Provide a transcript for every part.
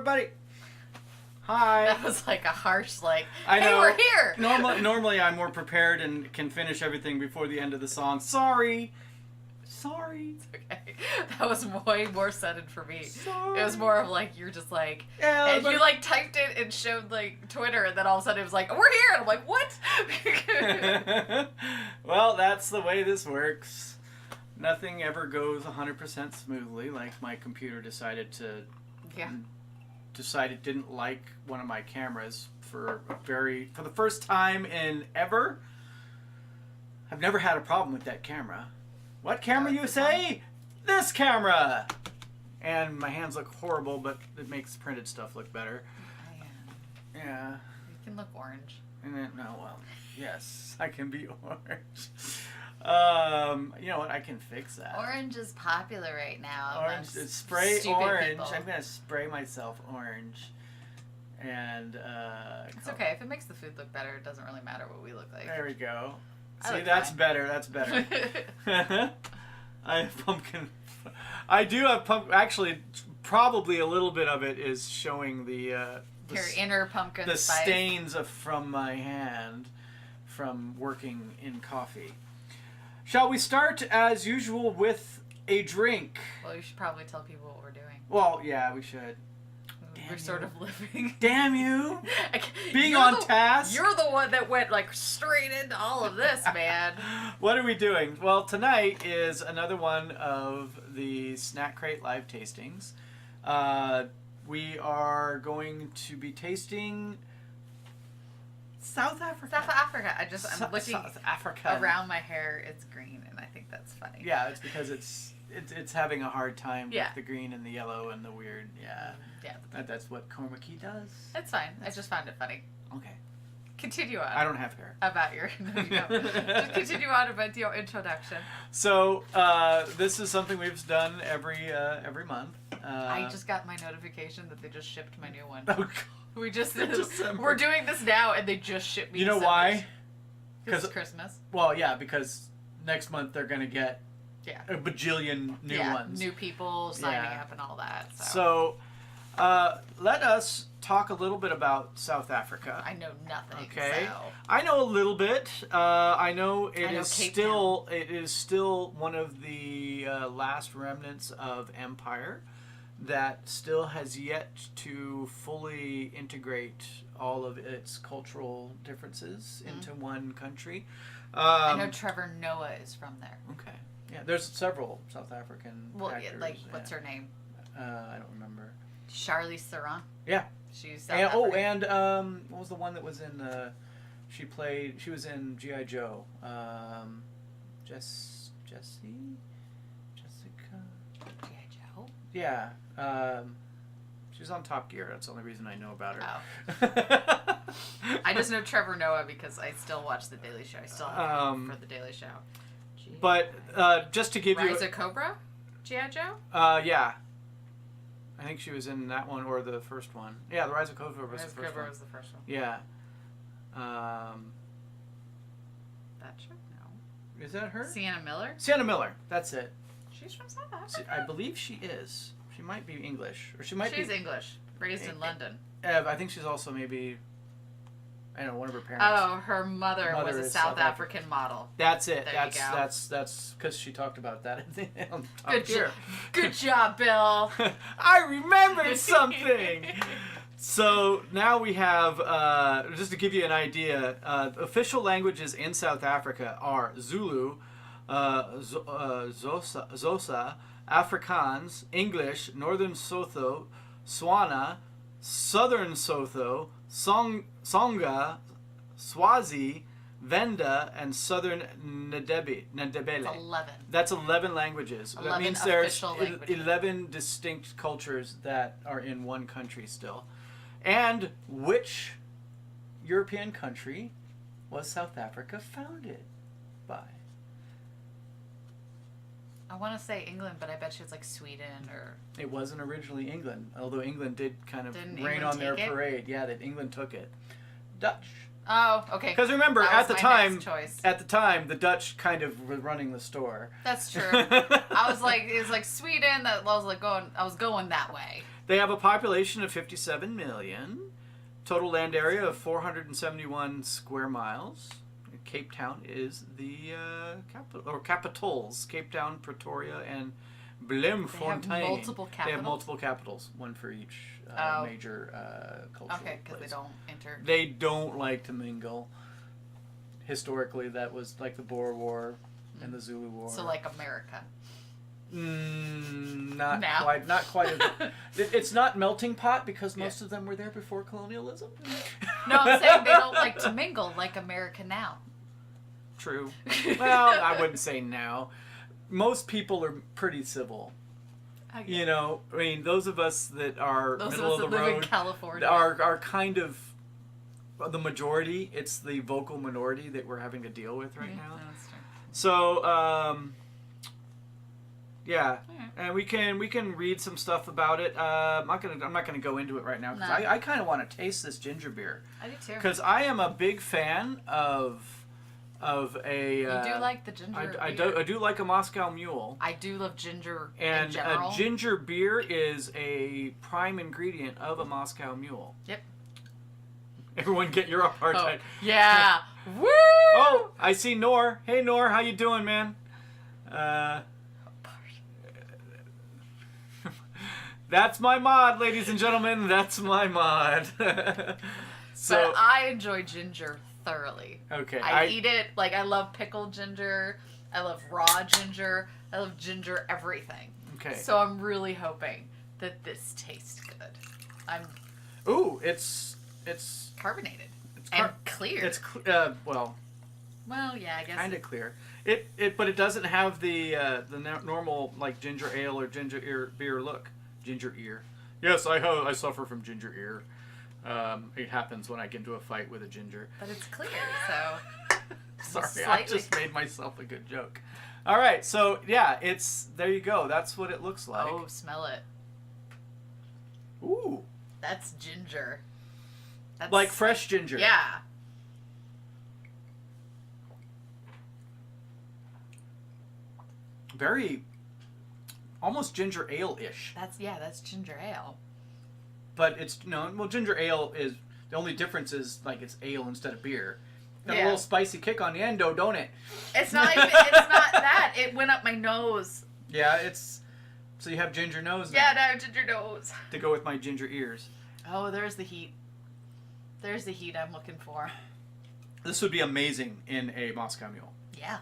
everybody. Hi. That was like a harsh, like, I hey, know. we're here. Normally I'm more prepared and can finish everything before the end of the song. Sorry. Okay. That was way more sudden for me. Sorry. It was more of like, you're just like, Yeah, and you like typed it and showed like Twitter, and then all of a sudden it was like, we're here. And I'm like, what? Well, that's the way this works. Nothing ever goes 100% smoothly. Like my computer decided it didn't like one of my cameras for the first time in ever. I've never had a problem with that camera. What camera you say? This camera. And my hands look horrible, but it makes printed stuff look better. Yeah. You can look orange. And then, no, well, yes, I can be orange. You know what? I can fix that. Orange is popular right now. Orange. Spray orange. People. I'm gonna spray myself orange. And it's okay if it makes the food look better. It doesn't really matter what we look like. There we go. See, that's fine. Better. That's better. I have pumpkin. I do have pumpkin. Actually, probably a little bit of it is showing your inner pumpkin. The spice. stains from my hand from working in coffee. Shall we start as usual with a drink? Well, you should probably tell people what we're doing. Well, yeah, we should. We're sort of living. Damn you! Being on task. You're the one that went like straight into all of this, man. What are we doing? Well, tonight is another one of the Snack Crate live tastings. We are going to be tasting South Africa. South Africa. I'm looking South Africa. Around my hair. It's green, and I think that's funny. Yeah, it's because it's having a hard time with Yeah. the green and the yellow and the weird. Yeah. Yeah. That's what Chroma Key does. It's fine. I just found it funny. Okay. Continue on. I don't have hair. About your. No, you don't. Just continue on about your introduction. So this is something we've done every month. I just got my notification that they just shipped my new one. Oh God. We're doing this now, and they just shipped me. You know why? Because it's Christmas. Well, yeah, because next month they're gonna get a bajillion new ones. New people signing up and all that. So let us talk a little bit about South Africa. I know nothing. Okay, so. I know a little bit. I know it is Cape still one of the last remnants of empire that still has yet to fully integrate all of its cultural differences into one country. I know Trevor Noah is from there. Okay. Yeah, there's several South African actors. Like, what's her name? I don't remember. Charlize Theron. Yeah. She's South African. What was the one that was in, she was in G.I. Joe. Jessica? G.I. Joe? Yeah. She was on Top Gear. That's the only reason I know about her. Oh. I just know Trevor Noah because I still watch The Daily Show. I still have him for The Daily Show. But just to give you... Rise of Cobra? G.I. Joe? Yeah. I think she was in that one or the first one. Yeah, The Rise of Cobra was the first one. Cobra was the first one. Yeah. That chick? No. Is that her? Sienna Miller? Sienna Miller. That's it. She's from South Africa? I believe she is. She might be English. Or she's English. Raised in London. I think she's also maybe... I don't know, one of her parents. Oh, her mother was a South African model. That's it. There That's because she talked about that. Good job, Bill. I remembered something. So now we have, just to give you an idea, official languages in South Africa are Zulu, Xhosa, Afrikaans, English, Northern Sotho, Swana, Southern Sotho, Songa, Swazi, Venda, and Southern Ndebele. That's 11. That's 11 languages. 11 that means there's official languages. 11 distinct cultures that are in one country still. And which European country was South Africa founded by? I want to say England, but I bet you it's like Sweden or... It wasn't originally England, although England did kind of Didn't rain England on their take it? parade. Yeah, that England took it. Dutch. Oh, okay. Because remember, That at was the my time, next choice. the Dutch kind of were running the store. That's true. I was like, it was like Sweden. That I was like going. I was going that way. They have a population of 57 million. Total land area of 471 square miles. Cape Town is the capital, or capitals. Cape Town, Pretoria, and Bloemfontein. They have multiple capitals? They have multiple capitals, one for each major cultural Okay, because they place. don't enter. They don't like to mingle. Historically, that was like the Boer War and the Zulu War. So like America. Not Now. quite. Not quite. It's not melting pot because most of them were there before colonialism. No, I'm saying they don't like to mingle like America now. True. Well, I wouldn't say now. Most people are pretty civil. You know, I mean, those of us that are Those middle of us of that the live in road California are kind of the majority. It's the vocal minority that we're having to deal with right now. That's true. So, yeah, Alright. and we can read some stuff about it. I'm not gonna go into it right now because No. I kind of want to taste this ginger beer I do too. because I am a big fan of a. You do like the ginger I beer. do like a Moscow Mule. I do love ginger And in general. a ginger beer is a prime ingredient of a Moscow Mule. Yep. Everyone get your apartheid. Oh, yeah. Woo! Oh, I see Nor. Hey Nor, how you doing, man? That's my mod, ladies and gentlemen. That's my mod. So But I enjoy ginger thoroughly. okay, I eat it like I love pickled ginger. I love raw ginger. I love ginger everything. okay. So I'm really hoping that this tastes good. I'm Ooh, it's carbonated car- and clear. it's well, well, yeah, I guess. kind of clear. But it doesn't have the normal like ginger ale or ginger ear beer look. Ginger ear. Yes, I suffer from ginger ear. It happens when I get into a fight with a ginger. But it's clear, so. Sorry, I Slightly. just made myself a good joke. All right, so yeah, there you go. That's what it looks like. Oh, smell it. Ooh, That's ginger. That's like fresh ginger. Yeah. Very, almost ginger ale-ish. That's ginger ale. But it's ginger ale is the only difference is like it's ale instead of beer. Got a Yeah. little spicy kick on the end, though, don't it? It's not even. It's not that. It went up my nose. Yeah, it's. So you have ginger nose now Yeah, no, ginger nose. to go with my ginger ears. Oh, there's the heat. There's the heat I'm looking for. This would be amazing in a Moscow Mule. Yeah.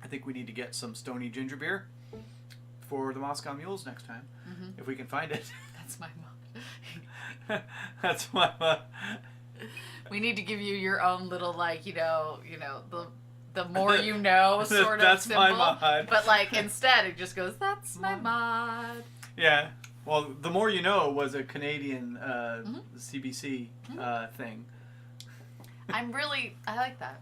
I think we need to get some Stony ginger beer for the Moscow Mules next time, if we can find it. That's my mom. That's my. We need to give you your own little the more you know sort of That's symbol. my mod. But like instead it just goes, that's my mod. Yeah. Well, the more you know was a Canadian CBC thing. I like that.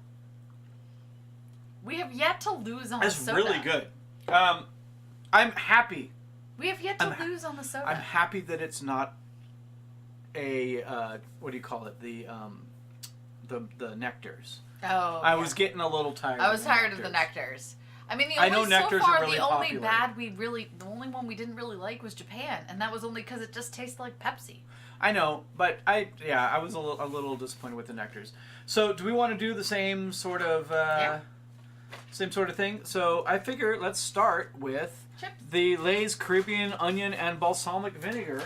We have yet to lose on That's the soda. really good. I'm happy. We have yet to lose on the soda. I'm happy that it's not a what do you call it? The nectars. Oh. I was getting a little tired. I was the tired of the nectars. nectars. I mean, I know so nectars far are really the only popular. the only one we didn't really like was Japan, and that was only because it just tasted like Pepsi. I know, but I was a little disappointed with the nectars. So, do we want to do the same sort of same sort of thing? So, I figure let's start with Chips. the Lay's Caribbean onion and balsamic vinegar.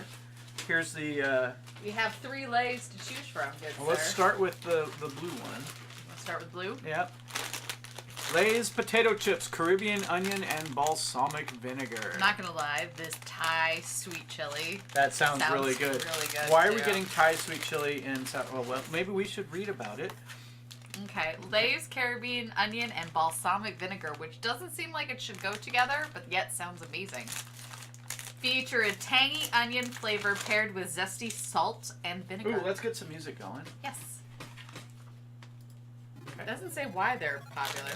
Here's the. We have 3 Lays to choose from, good Well, let's sir. start with the blue one. Let's start with blue. Yep. Lay's potato chips, Caribbean onion and balsamic vinegar. I'm not gonna lie, this Thai sweet chili. That sounds really good. Really good. Why are we too. getting Thai sweet chili in South? Well, maybe we should read about it. Okay, Lay's Caribbean onion and balsamic vinegar, which doesn't seem like it should go together, but yet sounds amazing. Feature a tangy onion flavor paired with zesty salt and vinegar. Ooh, let's get some music going. Yes. Okay. Doesn't say why they're popular.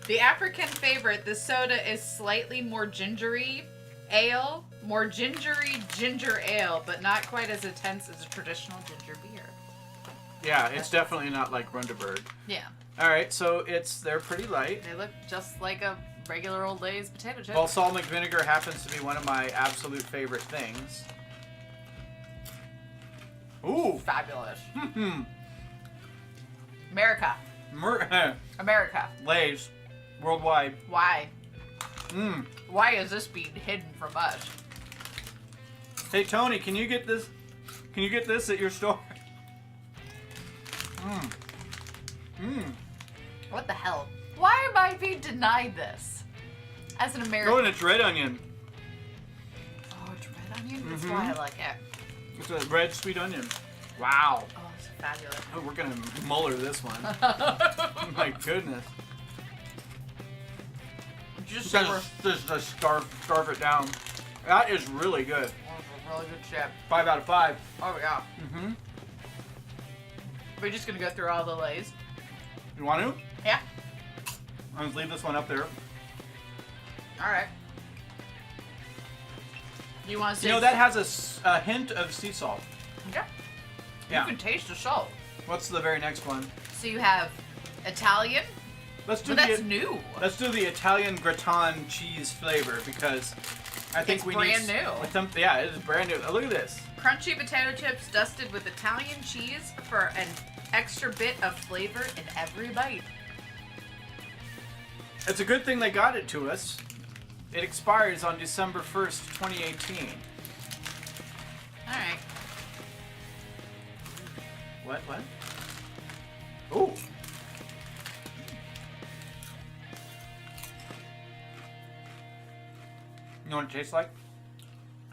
The African favorite, the soda is slightly more gingery ale, more gingery ginger ale, but not quite as intense as a traditional ginger beer. Yeah, it's definitely not like Rundeberg. Yeah. All right, so they're pretty light. They look just like a regular old Lay's potato chip. Balsamic vinegar happens to be one of my absolute favorite things. Ooh. Fabulous. Hmm. America. America. Lay's. Worldwide. Why? Mmm. Why is this being hidden from us? Hey, Tony, can you get this? Can you get this at your store? Mmm. Mmm. What the hell? Why am I being denied this? As an American. Oh, and it's red onion. Oh, it's red onion? That's why I like it. It's a red sweet onion. Wow. Oh, it's fabulous. Oh, we're gonna muller this one. My goodness. Just Just scarf it down. That is really good. a really good chip. 5 out of 5. Oh, yeah. Mm-hmm. We're just gonna go through all the Lays. You want to? Yeah. I'm gonna leave this one up there. Alright. You want to say... You know, that has a hint of sea salt. Yeah. Yeah. You can taste the salt. What's the very next one? So you have Italian. Let's do But that's new. Let's do the Italian gratin cheese flavor because I think It's we brand need new. Yeah, it is brand new. Look at this. Crunchy potato chips dusted with Italian cheese for an extra bit of flavor in every bite. It's a good thing they got it to us. It expires on December 1st, 2018. Alright. What? Ooh. You know what it tastes like?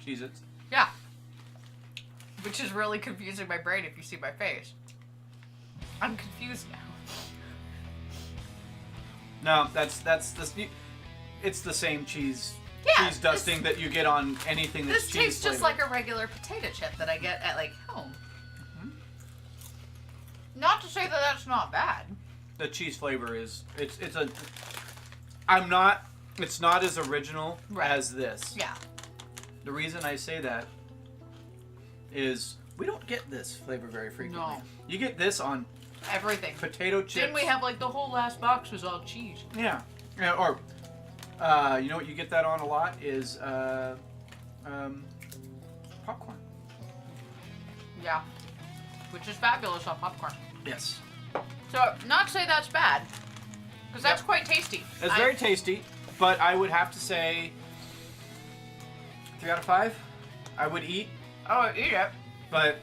Cheez-Its. Yeah. Which is really confusing my brain if you see my face. I'm confused now. No, that's it's the same cheese Yeah, cheese dusting that you get on anything that's This cheese tastes just flavored. like a regular potato chip that I get at like home. Not to say that that's not bad. The cheese flavor is it's not as original Right. as this. Yeah. The reason I say that is we don't get this flavor very frequently. No. You get this on Everything. potato chips. Didn't we have like the whole last box was all cheese? Yeah. Yeah, or you know what you get that on a lot is popcorn. Yeah. Which is fabulous on popcorn. Yes. So, not to say that's bad. Because that's Yep. quite tasty. It's very tasty, but I would have to say 3 out of 5. I would eat, Oh, eat it. but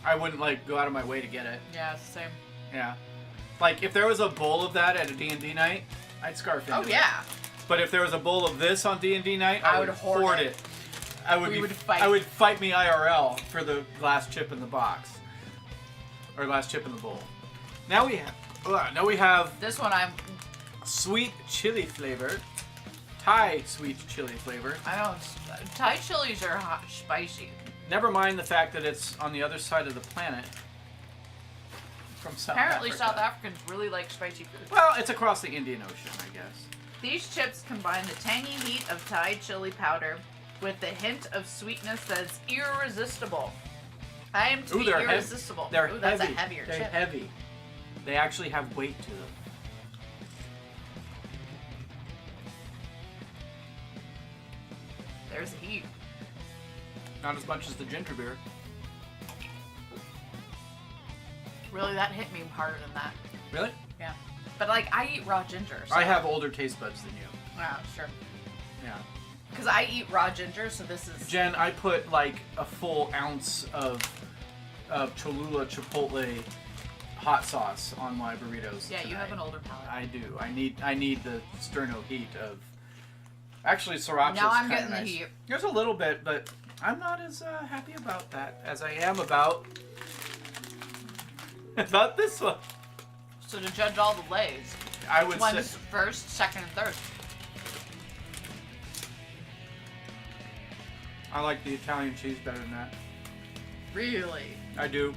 I wouldn't like go out of my way to get it. Yeah, it's the same. Yeah. Like if there was a bowl of that at a D&D night, I'd scarf into Oh, it. yeah. But if there was a bowl of this on D&D night, I I would would hoard hoard it. it. I would We be, would fight. I would fight me IRL for the last chip in the box. Or last chip in the bowl. Now we have This one I'm... sweet chili flavor. Thai sweet chili flavor. I know, Thai chilies are hot, spicy. Never mind the fact that it's on the other side of the planet. From South Apparently Africa. South Africans really like spicy food. Well, it's across the Indian Ocean, I guess. These chips combine the tangy heat of Thai chili powder with the hint of sweetness that's irresistible. I am to Ooh, be they're heavy. irresistible. They're Ooh, that's heavy. a heavier They're chip. heavy. They actually have weight to them. There's the heat. Not as much as the ginger beer. Really, that hit me harder than that. Really? Yeah. But like, I eat raw ginger. So. I have older taste buds than you. Yeah, sure. Yeah. Because I eat raw ginger, so this is. Jen, I put like a full ounce of Cholula Chipotle hot sauce on my burritos. Yeah, you tonight. have an older palate. I do. I need the sterno heat of. Actually, sriracha. Now I'm kinda getting the nice. heat. There's a little bit, but I'm not as happy about that as I am about about this one. So to judge all the Lays, I would one's say first, second, and third. I like the Italian cheese better than that. Really? I do.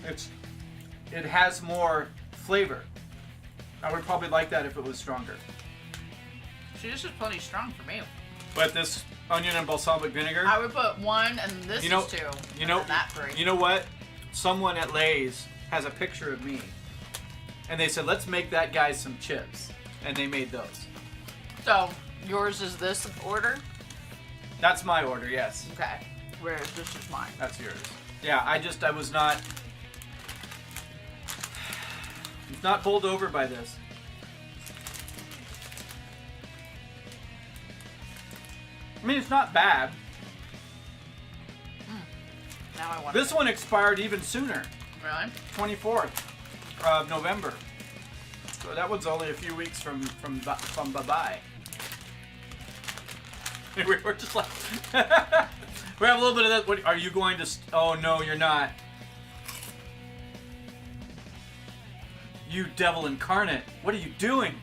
It has more flavor. I would probably like that if it was stronger. See, this is plenty strong for me. But this onion and balsamic vinegar. I would put 1, and this You know- is 2. you know- and that 3. You know what? Someone at Lay's has a picture of me, and they said, "Let's make that guy some chips," and they made those. So yours is this order? That's my order. Yes, Okay. Whereas this is mine. that's yours. Yeah, I was not bowled over by this. I mean, it's not bad. Now I want This one expired even sooner, Really? 24th of November. So that one's only a few weeks from bye-bye. We're just like, we have a little bit of that. What are you going to? Oh no, you're not. You devil incarnate! What are you doing?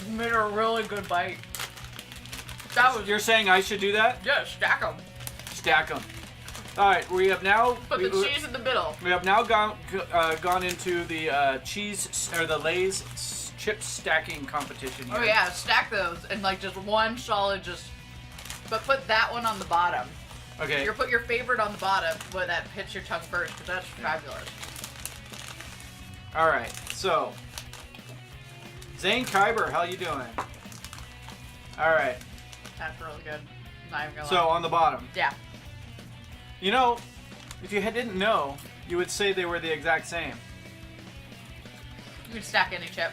You made a really good bite. That was. You're saying I should do that? Yeah, stack them. Stack them. All right, we have now. Put the cheese in the middle. We have now gone into the cheese or the Lay's chip stacking competition here. Oh yeah, stack those and like just one solid but put that one on the bottom. Okay. You put your favorite on the bottom, but that hits your tongue first, because that's fabulous. All right. So, Zane Kyber, how you doing? All right. That's really good. Not even gonna So lie. on the bottom. Yeah. You know, if you didn't know, you would say they were the exact same. You can stack any chip.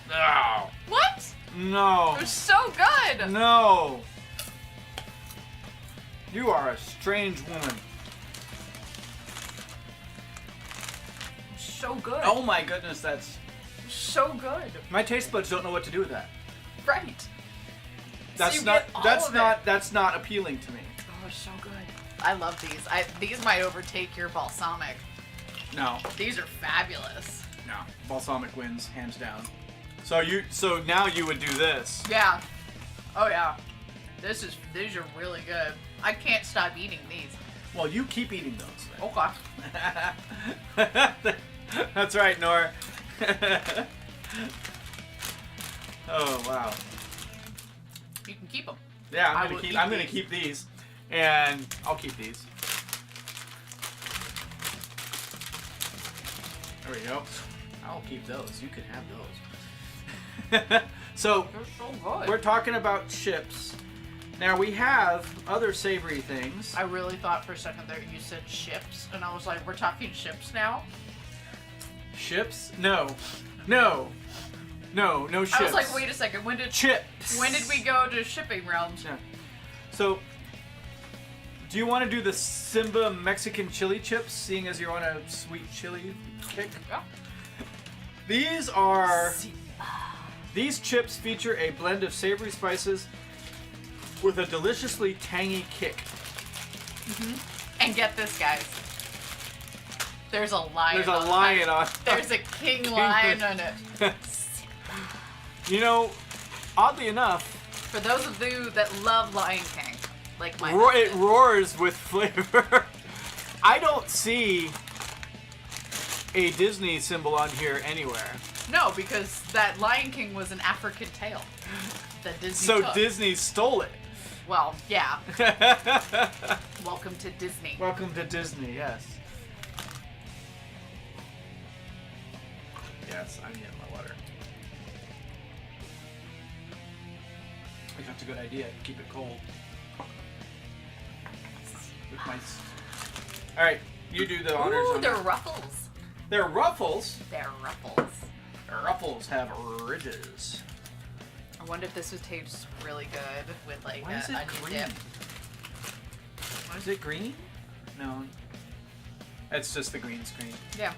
No. What? No. It was so good. No. You are a strange woman. So good. Oh my goodness, that's... So good. My taste buds don't know what to do with that. Right. That's So you not. get all That's of not. it. That's not appealing to me. Oh, it's so good. I love these. These might overtake your balsamic. No. These are fabulous. No. Balsamic wins hands down. So now you would do this. Yeah. Oh yeah. These are really good. I can't stop eating these. Well, you keep eating those. Okay. That's right, Nora. Oh wow. You can keep them. Yeah, I I'm will eat gonna these. keep these, and I'll keep these. There we go. I'll keep those. You can have those. So They're so good. we're talking about chips. Now we have other savory things. I really thought for a second there you said chips, and I was like, we're talking chips now? Chips? No chips. I was like, wait a second, when did Chips. we go to shipping realms? Yeah. So, do you want to do the Simba Mexican chili chips, seeing as you're on a sweet chili kick? Yeah. These chips feature a blend of savory spices with a deliciously tangy kick. And get this, guys. There's a lion. There's a on lion it. on. There's a king lion on it. You know, oddly enough, For those of you that love Lion King, like my it husband. roars with flavor. I don't see a Disney symbol on here anywhere. No, because that Lion King was an African tale that Disney So took. Disney stole it. Well, yeah. Welcome to Disney. Welcome to Disney, yes. Yes, I'm getting my water. I think that's a good idea. Keep it cold. With my... Alright, you do the honors. Ooh, on they're that. ruffles. They're ruffles. They're ruffles. Ruffles have ridges. I wonder if this would taste really good with like Why is it onion green? dip. Is it green? No. It's just the green screen. Yeah.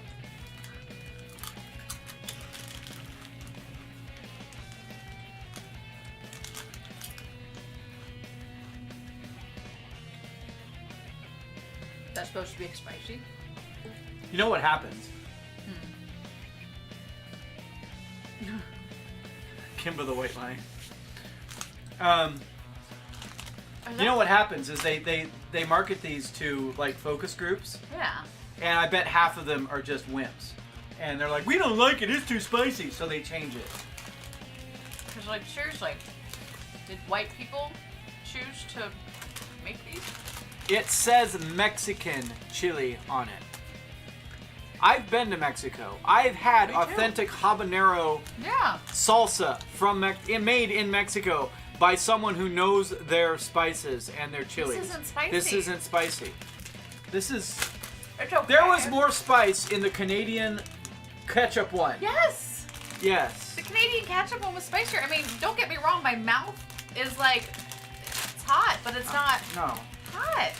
That's supposed to be spicy. You know what happens? Kimba the White Line. You know what happens is they market these to like focus groups, Yeah. and I bet half of them are just wimps, and they're like, we don't like it, it's too spicy, so they change it. Because, like, seriously, did white people choose to make these? It says Mexican chili on it. I've been to Mexico. I've had Me too. authentic habanero Yeah. salsa from made in Mexico by someone who knows their spices and their chilies. This isn't spicy. This isn't spicy. This is. It's okay. There was more spice in the Canadian ketchup one. Yes. Yes. The Canadian ketchup one was spicier. I mean, don't get me wrong. My mouth is like, it's hot, but it's not No. hot.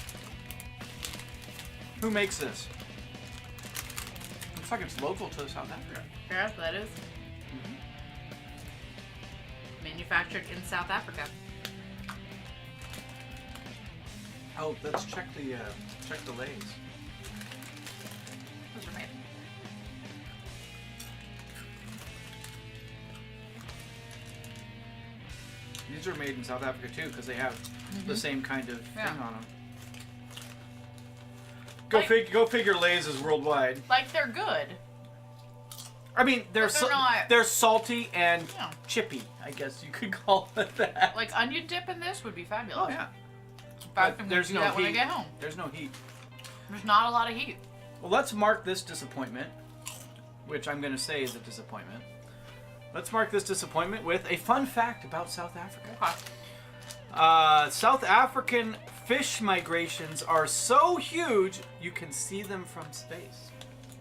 Who makes this? Looks like it's local to South Africa. Yes, that is. Manufactured in South Africa. Oh, let's check the Lay's. Those are made. These are made in South Africa too, because they have the same kind of Yeah. thing on them. Go figure. Lay's is worldwide. Like, they're good. I mean, they're But they're not- they're salty and Yeah. chippy. I guess you could call it that. Like, onion dip in this would be fabulous. oh yeah. In fact, But I'm going there's to do no that when I heat. get home. There's no heat. There's not a lot of heat. Well, let's mark this disappointment, which I'm going to say is a disappointment. Let's mark this disappointment with a fun fact about South Africa. Okay. South African fish migrations are so huge you can see them from space.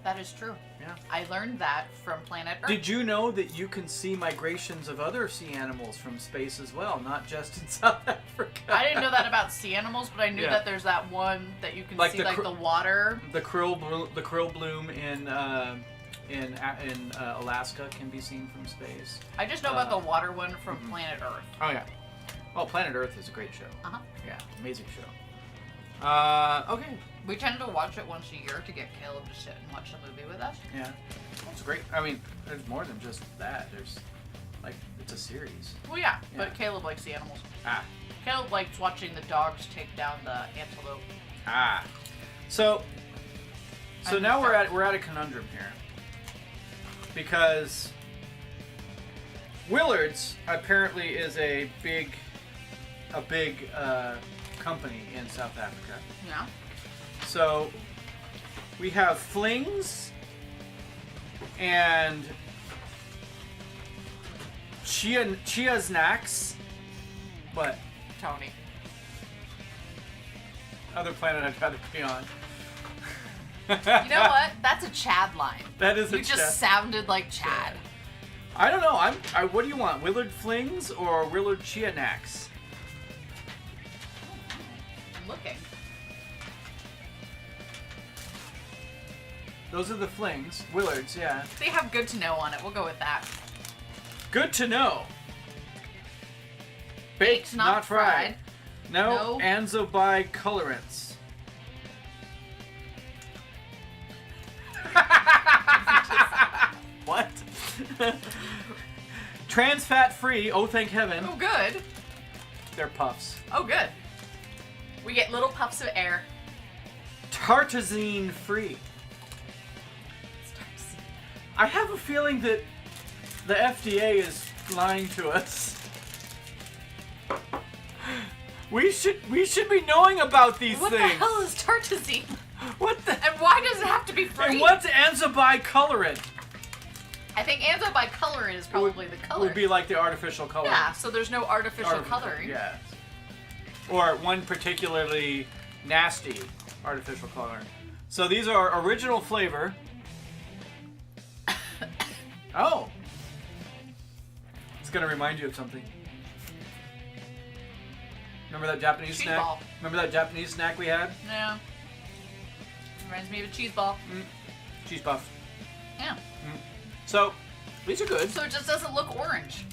That is true. Yeah. I learned that from Planet Earth. Did you know that you can see migrations of other sea animals from space as well, not just in South Africa? I didn't know that about sea animals, but I knew Yeah. that there's that one that you can Like see, the like cr- the water. The krill bloom in Alaska can be seen from space. I just know about the water one from Planet Earth. Oh yeah. Well, Planet Earth is a great show. Uh-huh. Yeah, amazing show. Okay. We tend to watch it once a year to get Caleb to sit and watch the movie with us. Yeah. It's great. I mean, there's more than just that. There's, like, it's a series. Well, yeah, Yeah. but Caleb likes the animals. Ah. Caleb likes watching the dogs take down the antelope. Ah. So And now the we're at a conundrum here. Because Willard's apparently is a big company in South Africa. Yeah. So we have flings and chia snacks. What Tony. other planet I'd rather be on? You know what? That's a Chad line. That is a You just Chad. sounded like Chad. I don't know. What do you want? Willard flings or Willard chia snacks? I'm looking. Those are the flings. Willards, yeah. They have good to know on it. We'll go with that. Good to know. Baked, not fried. No, No. Anzo colorants. What? Trans fat free. Oh, thank heaven. Oh, good. They're puffs. Oh, good. We get little puffs of air. Tartazine free. I have a feeling that the FDA is lying to us. We should be knowing about these What things. the hell is tartazine? What the? And why does it have to be free? And what's colorant? I think anthrobicolorant is probably the color. Would be like the artificial color. Yeah, so there's no artificial coloring. Yeah. Or one particularly nasty artificial color. So these are original flavor. Oh. It's gonna remind you of something. Remember that Japanese Cheese snack? ball. Remember that Japanese snack we had? Yeah. Reminds me of a cheese ball. Cheese puff. Yeah. So, these are good. So it just doesn't look orange.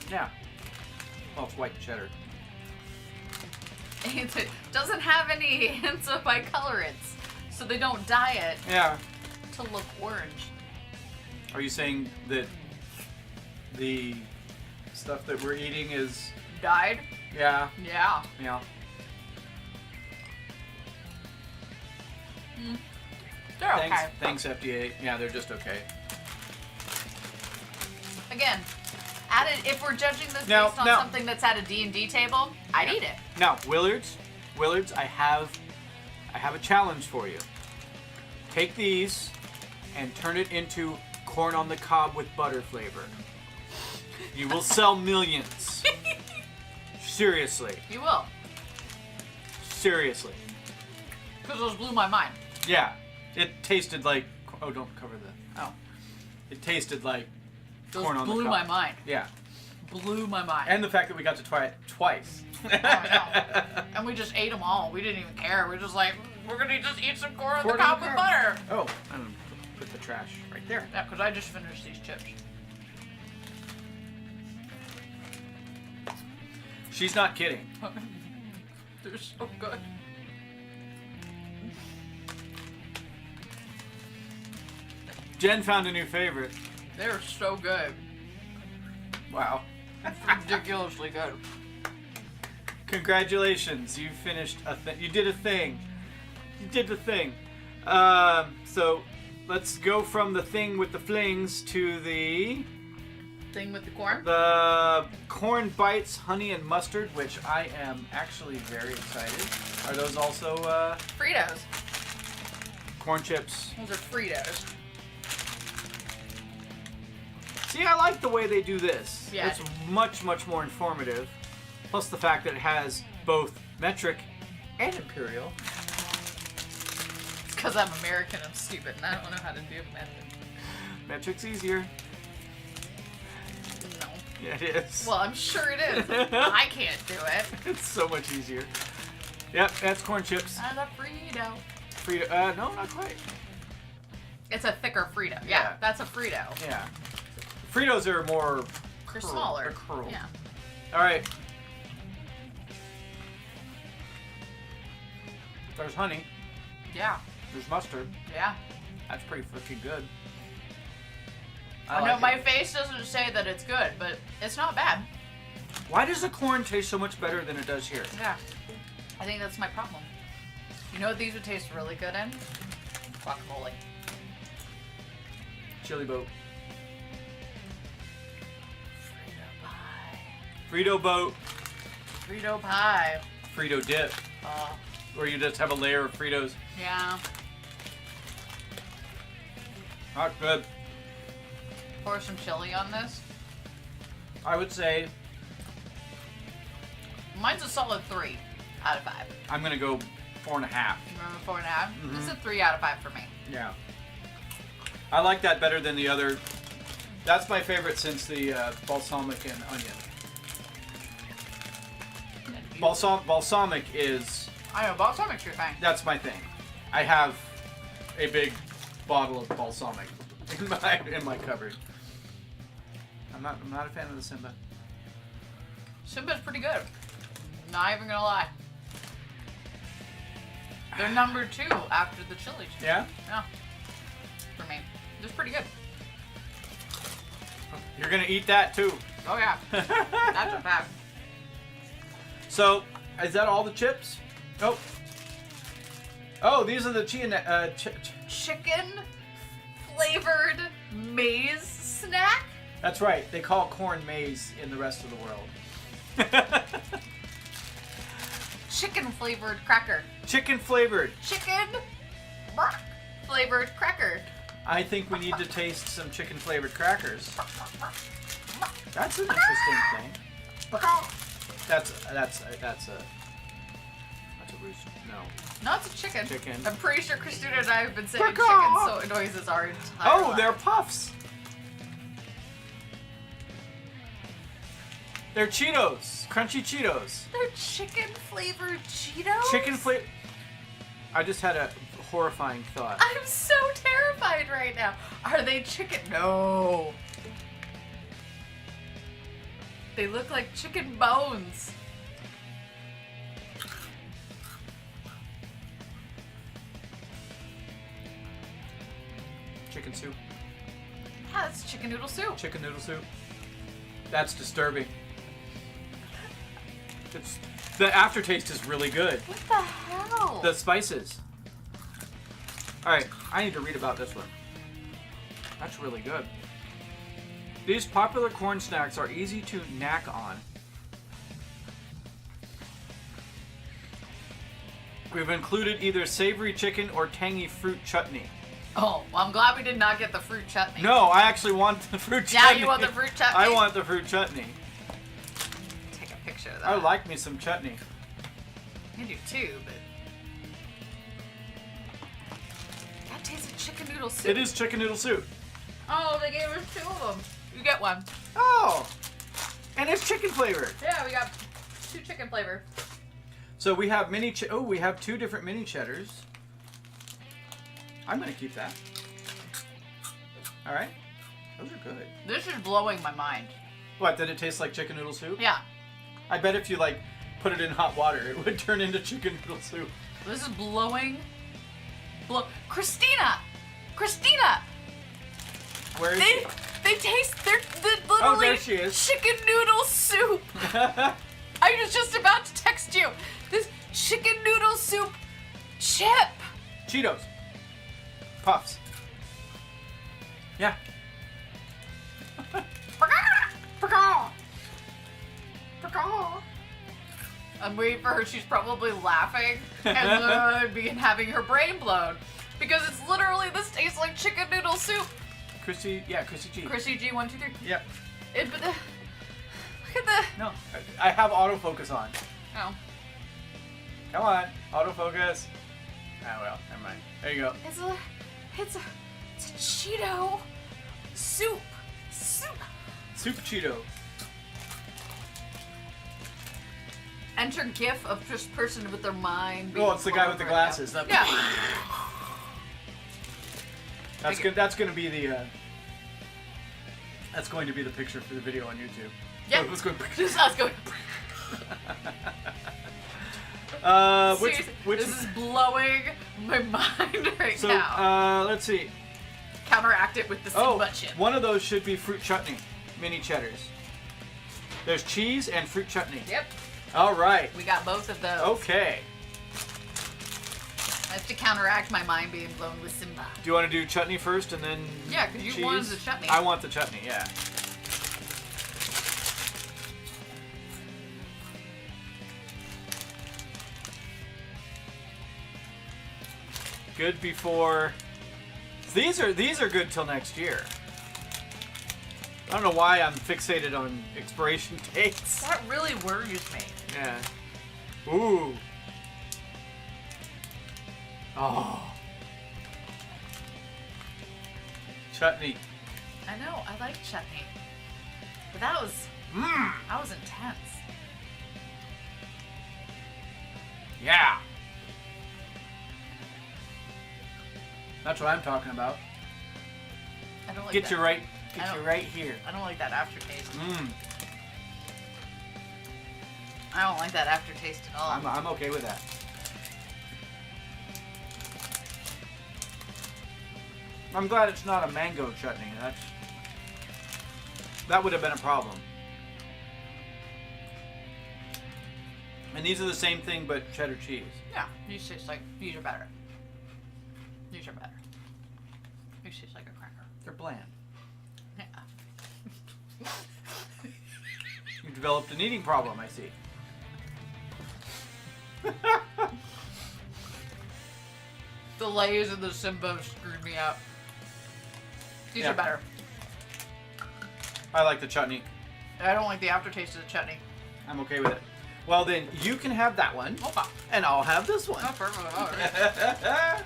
Yeah. Well, it's white cheddar. It doesn't have any hints of bicolorants, so they don't dye it Yeah. to look orange. Are you saying that the stuff that we're eating is... Dyed? Yeah. Yeah. Yeah. They're okay. Thanks, FDA. Yeah, they're just okay. Again, if we're judging this Now- based on now- something that's at a D&D table, I'd eat it. Now, Willards, I have a challenge for you. Take these and turn it into corn on the cob with butter flavor. You will sell millions. Seriously. You will. Seriously. Because those blew my mind. Yeah. It tasted like... Oh, don't cover the... Oh. It tasted like Those corn on the blew cob. my mind. Yeah. Blew my mind. And the fact that we got to try it twice. Oh, no. And we just ate them all. We didn't even care. We're just like, we're going to just eat some corn on the cob with butter. Oh, and put the trash right there. Yeah, because I just finished these chips. She's not kidding. They're so good. Jen found a new favorite. They're so good. Wow. Ridiculously good. Congratulations, you finished a thing. You did a thing. You did the thing. So let's go from the thing with the flings to the Thing with the corn? corn bites, honey and mustard, which I am actually very excited. Are those also Fritos. corn chips? Those are Fritos. See, I like the way they do this. Yeah. It's much, much more informative. Plus the fact that it has both metric and imperial. It's because I'm American, I'm stupid, and I don't know how to do method. Metric's easier. No. Yeah, it is. Well, I'm sure it is. I can't do it. It's so much easier. Yep, that's corn chips. And a Frito. Frito, no, not quite. It's a thicker Frito. Yeah, Yeah. that's a Frito. Yeah. Fritos are more They're curled, smaller. they're curled. Yeah. All right. There's honey. Yeah. There's mustard. Yeah. That's pretty freaking good. I know like my it. face doesn't say that it's good, but it's not bad. Why does the corn taste so much better than it does here? Yeah. I think that's my problem. You know what these would taste really good in? Guacamole. Chili boat. Frito pie. Frito boat. Frito pie. Frito dip. Where you just have a layer of Fritos. Yeah. Not good. Pour some chili on this. I would say Mine's a solid 3 out of 5. I'm going to go 4.5. Remember 4.5? Mhm. This is a 3 out of 5 for me. Yeah. I like that better than the other. That's my favorite since the balsamic and onion. Balsamic is, I know, balsamic's your thing. that's my thing. I have a big bottle of balsamic in my cupboard. I'm not a fan of the Simba. Simba's pretty good. Not even gonna lie. They're number 2 after the chili. Yeah? Yeah. For me. It's pretty good. You're gonna eat that too. Oh yeah. That's a fact. So, is that all the chips? Oh. Oh, these are the Chicken flavored maize snack? That's right. They call corn maize in the rest of the world. Chicken flavored cracker. Chicken flavored. Chicken flavored cracker. I think we need to taste some chicken flavored crackers. That's an interesting thing. That's a rooster. No. No, it's a chicken. Chicken. I'm pretty sure Christina and I have been saying Caw-caw. chicken noises our entire Oh, life. they're puffs. They're Cheetos. Crunchy Cheetos. They're chicken flavored Cheetos? Chicken flavor. I just had a horrifying thought. I'm so terrified right now. Are they chicken? No. They look like chicken bones. Chicken soup. Yeah, it's chicken noodle soup. Chicken noodle soup. That's disturbing. The aftertaste is really good. What the hell? The spices. Alright, I need to read about this one. That's really good. These popular corn snacks are easy to snack on. We've included either savory chicken or tangy fruit chutney. Oh, well, I'm glad we did not get the fruit chutney. No, I actually want the fruit Now chutney. you want the fruit chutney? I want the fruit chutney. Take a picture of that. I like me some chutney. I do too, but that tastes like chicken noodle soup. It is chicken noodle soup. Oh, they gave us 2 of them. You get one. Oh, and it's chicken flavored. Yeah, we got 2 chicken flavor. So we have we have 2 different mini cheddars. I'm gonna keep that. All right, those are good. This is blowing my mind. What, did it taste like chicken noodle soup? Yeah, I bet if you like put it in hot water, it would turn into chicken noodle soup. this is blowing. Christina! Where is she? They taste. They're literally Oh, there she is. chicken noodle soup. I was just about to text you. This chicken noodle soup chip. Cheetos. Puffs. Yeah. I'm waiting for her. She's probably laughing and having her brain blown because it's literally this tastes like chicken noodle soup. Chrissy G. Chrissy G 1 2 3. Yep. But look at the. No, I have autofocus on. Oh, Come on, autofocus. Ah, well, never mind. There you go. it's a Cheeto soup. Super Cheeto. Enter GIF of just person with their mind. being Oh, it's the guy with the blown right glasses. now. That- Yeah. That's good. That's going to be the. That's going to be the picture for the video on YouTube. Yeah. Let's go. Just us going. Which Seriously, this is blowing my mind right so now. let's see. Counteract it with the Simba chip. One of those should be fruit chutney, mini cheddars. There's cheese and fruit chutney. Yep, All right. we got both of those. Okay. I have to counteract my mind being blown with Simba. Do you want to do chutney first and then? Yeah, 'cause you cheese? wanted the chutney. I want the chutney. Yeah. Good before. These are good till next year. I don't know why I'm fixated on expiration dates. That really worries me. Yeah. Ooh. Oh. Chutney. I know, I like chutney. But that was intense. Yeah. That's what I'm talking about. I don't like Get that. you right. I Get you don't- right here. I don't like that aftertaste. Mmm. I don't like that aftertaste at all. I'm okay with that. I'm glad it's not a mango chutney. That would have been a problem. And these are the same thing, but cheddar cheese. Yeah, these taste like these are better. These are better. These taste like a cracker. They're bland. Yeah. You developed an eating problem, I see. The Lay's and the Simba screwed me up. These Yeah. are better. I like the chutney. I don't like the aftertaste of the chutney. I'm okay with it. Well, then you can have that one, Okay. and I'll have this one. Oh, perfect. All right.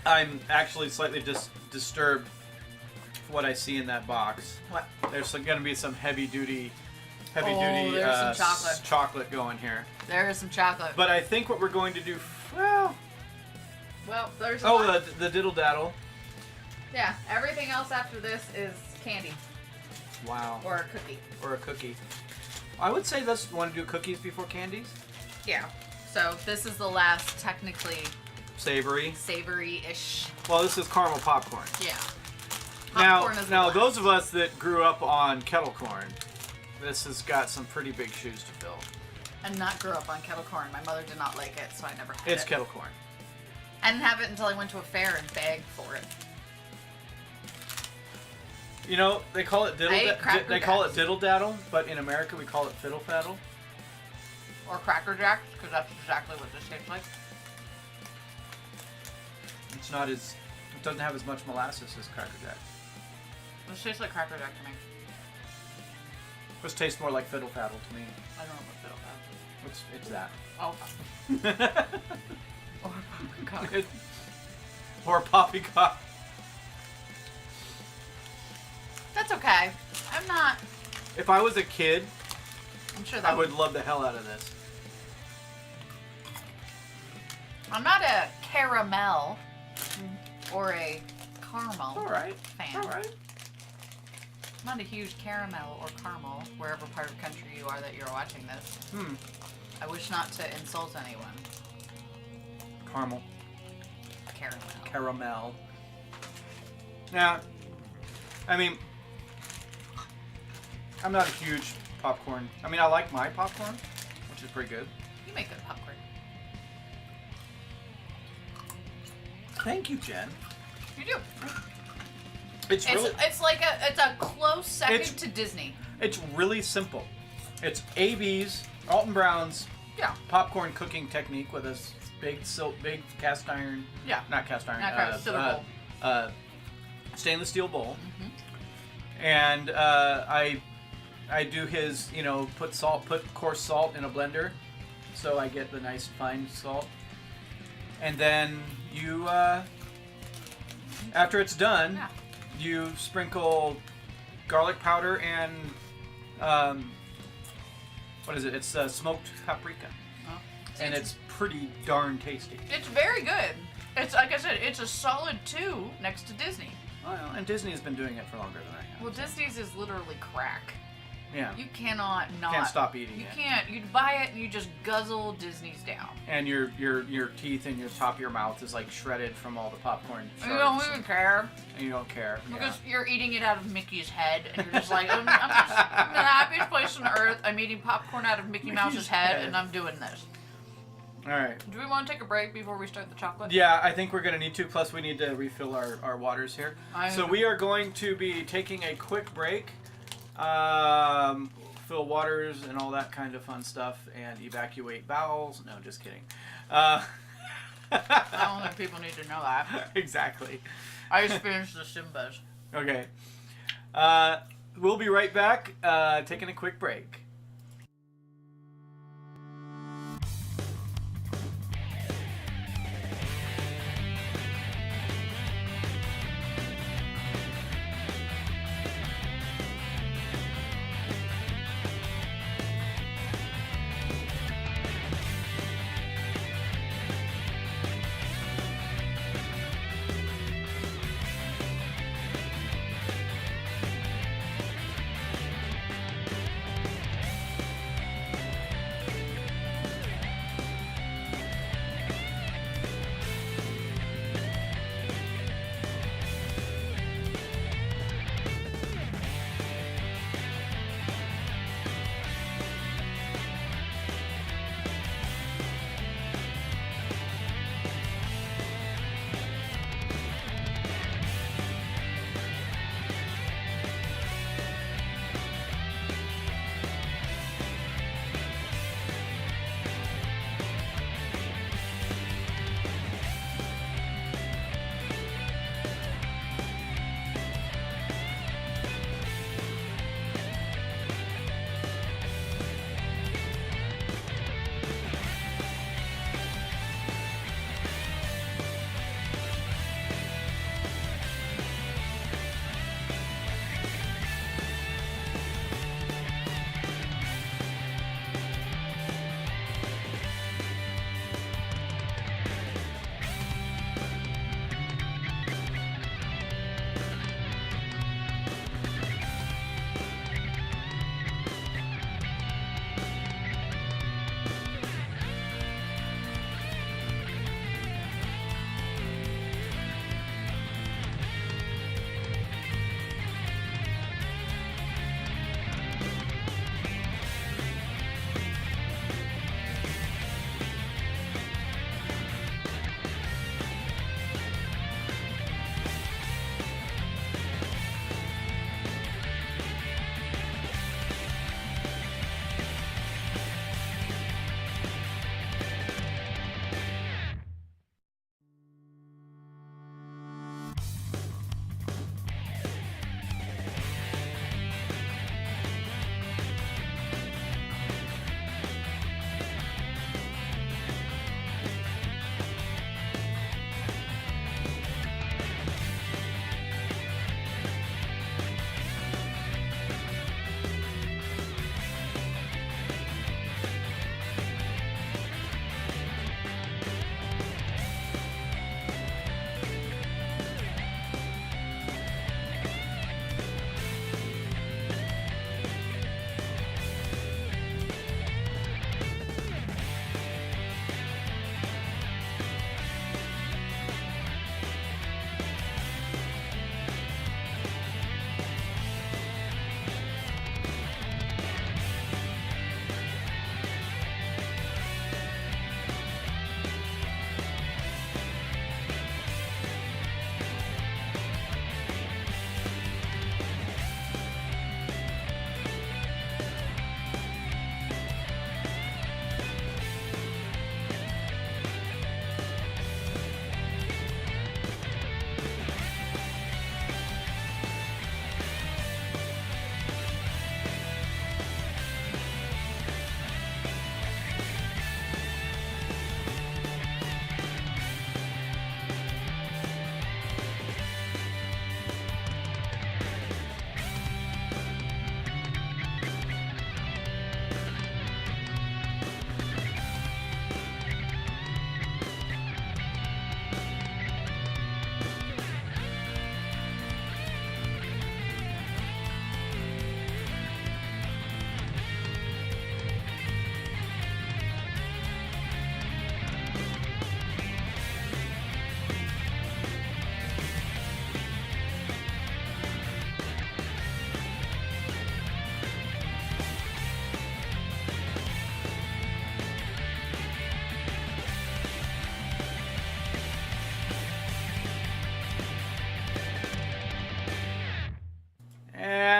I'm actually slightly disturbed for what I see in that box. What? There's going to be some heavy duty there's some chocolate. chocolate going here. There is some chocolate. But I think what we're going to do, well, There's a oh, lot. the diddle daddle. Yeah, everything else after this is candy Wow. or a cookie. Or a cookie. I would say let's want to do cookies before candies. Yeah. So this is the last technically Savory. savory-ish. Well, this is caramel popcorn. Yeah. Now, Popcorn is the now last. those of us that grew up on kettle corn, this has got some pretty big shoes to fill. And not grew up on kettle corn. My mother did not like it, so I never had It's it. kettle corn. I didn't have it until I went to a fair and begged for it. You know, they call it diddle. I ate Cracker They call it Jacks. diddle daddle, but in America we call it fiddle faddle. Or Cracker Jacks, because that's exactly what this tastes like. It's not as It doesn't have as much molasses as Cracker Jack. This tastes like Cracker Jack to me. This tastes more like Fiddle Faddle to me. I don't know what fiddle It's that. that is. Oh, or poppycock. Or poppycock. That's okay. I'm not. If I was a kid, I'm sure that I would love the hell out of this. I'm not a caramel or a caramel All right. fan. All right. I'm not a huge caramel or caramel, wherever part of the country you are that you're watching this. I wish not to insult anyone. Caramel. Caramel. Caramel. Now, I mean, I'm not a huge popcorn. I mean, I like my popcorn, which is pretty good. You make good popcorn. Thank you, Jen. You do. It's really, It's like it's a close second It's- to Disney. it's really simple. It's AB's, Alton Brown's Yeah. popcorn cooking technique with a big big cast iron. Yeah. Not cast iron. Not cast, silver bowl. Stainless steel bowl. Mm-hmm. And I do his, put coarse salt in a blender, so I get the nice fine salt. And then you, after it's done, Yeah. you sprinkle garlic powder and what is it? It's smoked paprika, Oh. and it's pretty darn tasty. It's very good. It's like I said, it's a solid 2 next to Disney. Well, and Disney has been doing it for longer than I have. Well, Disney's is literally crack. Yeah, You cannot not. can't stop eating You it. can't. You buy it and you just guzzle Disney's down. And your teeth and your top of your mouth is like shredded from all the popcorn You don't shards, even care and you don't care. because you're eating it out of Mickey's head, and you're just like, I'm the happiest place on earth. I'm eating popcorn out of Mickey Mouse's head, and I'm doing this. All right. Do we want to take a break before we start the chocolate? Yeah, I think we're gonna need to. Plus, we need to refill our waters here. So we are going to be taking a quick break, fill waters and all that kind of fun stuff, and evacuate bowels. No, just kidding. I don't think people need to know that. Exactly. I experienced the Simbas. Okay. We'll be right back. Taking a quick break.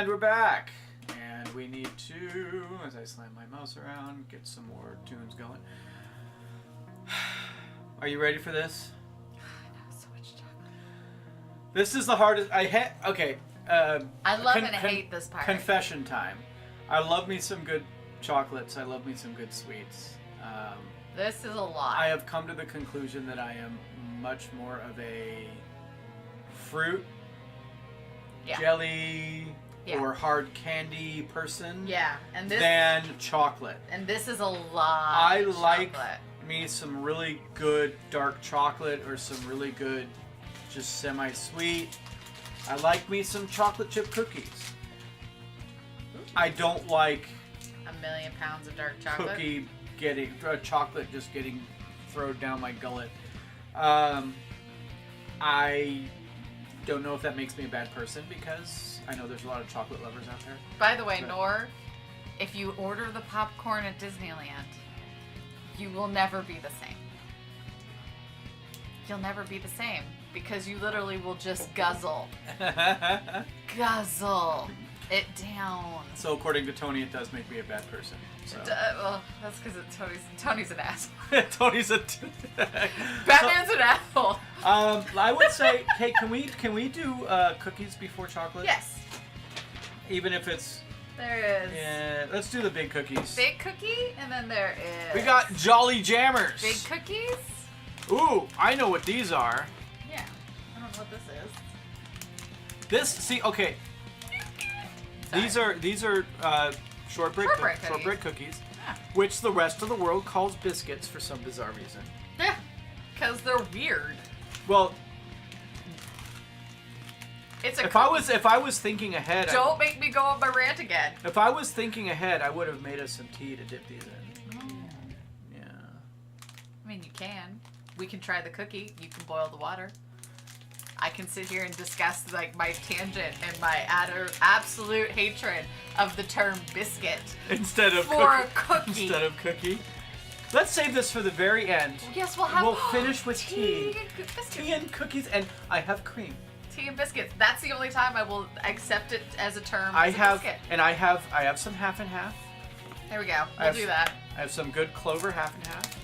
And we're back. And we need to, as I slam my mouse around, get some more tunes going. Are you ready for this? So much chocolate. This is the hardest. Okay. I love and hate this part. Confession time. I love me some good chocolates. I love me some good sweets. This is a lot. I have come to the conclusion that I am much more of a fruit, jelly, or hard candy person than chocolate. And this is a lot. I of like chocolate. me some really good dark chocolate or some really good just semi-sweet. I like me some chocolate chip cookies. I don't like 1,000,000 pounds of dark chocolate. Chocolate just getting thrown down my gullet. I don't know if that makes me a bad person because I know there's a lot of chocolate lovers out there. By the way, Nor, if you order the popcorn at Disneyland, you will never be the same. You'll never be the same because you literally will just guzzle it down. So according to Tony, it does make me a bad person. So. Well, that's because Tony's an asshole. Tony's a Batman's an asshole. I would say, hey, can we do cookies before chocolate? Yes. Even if it's. There is. Yeah, let's do the big cookies. Big cookie, and then there is. We got Jolly Jammers. Big cookies. Ooh, I know what these are. Yeah, I don't know what this is. Okay. Sorry. These are shortbread cookies, Yeah. which the rest of the world calls biscuits for some bizarre reason. Yeah, because they're weird. Well, It's a if I was thinking ahead, Don't make me go on my rant again. if I was thinking ahead, I would have made us some tea to dip these in. Yeah. I mean, you can. We can try the cookie. You can boil the water. I can sit here and discuss like my tangent and my absolute hatred of the term biscuit Instead of for a cookie. Instead of cookie. Let's save this for the very end. Yes, we'll have. We'll finish with tea. Tea and cookies, and I have cream. Tea and biscuits. That's the only time I will accept it as a term. I as a have, biscuit. and I have some half and half. There we go. We'll do that. I have some good Clover half and half.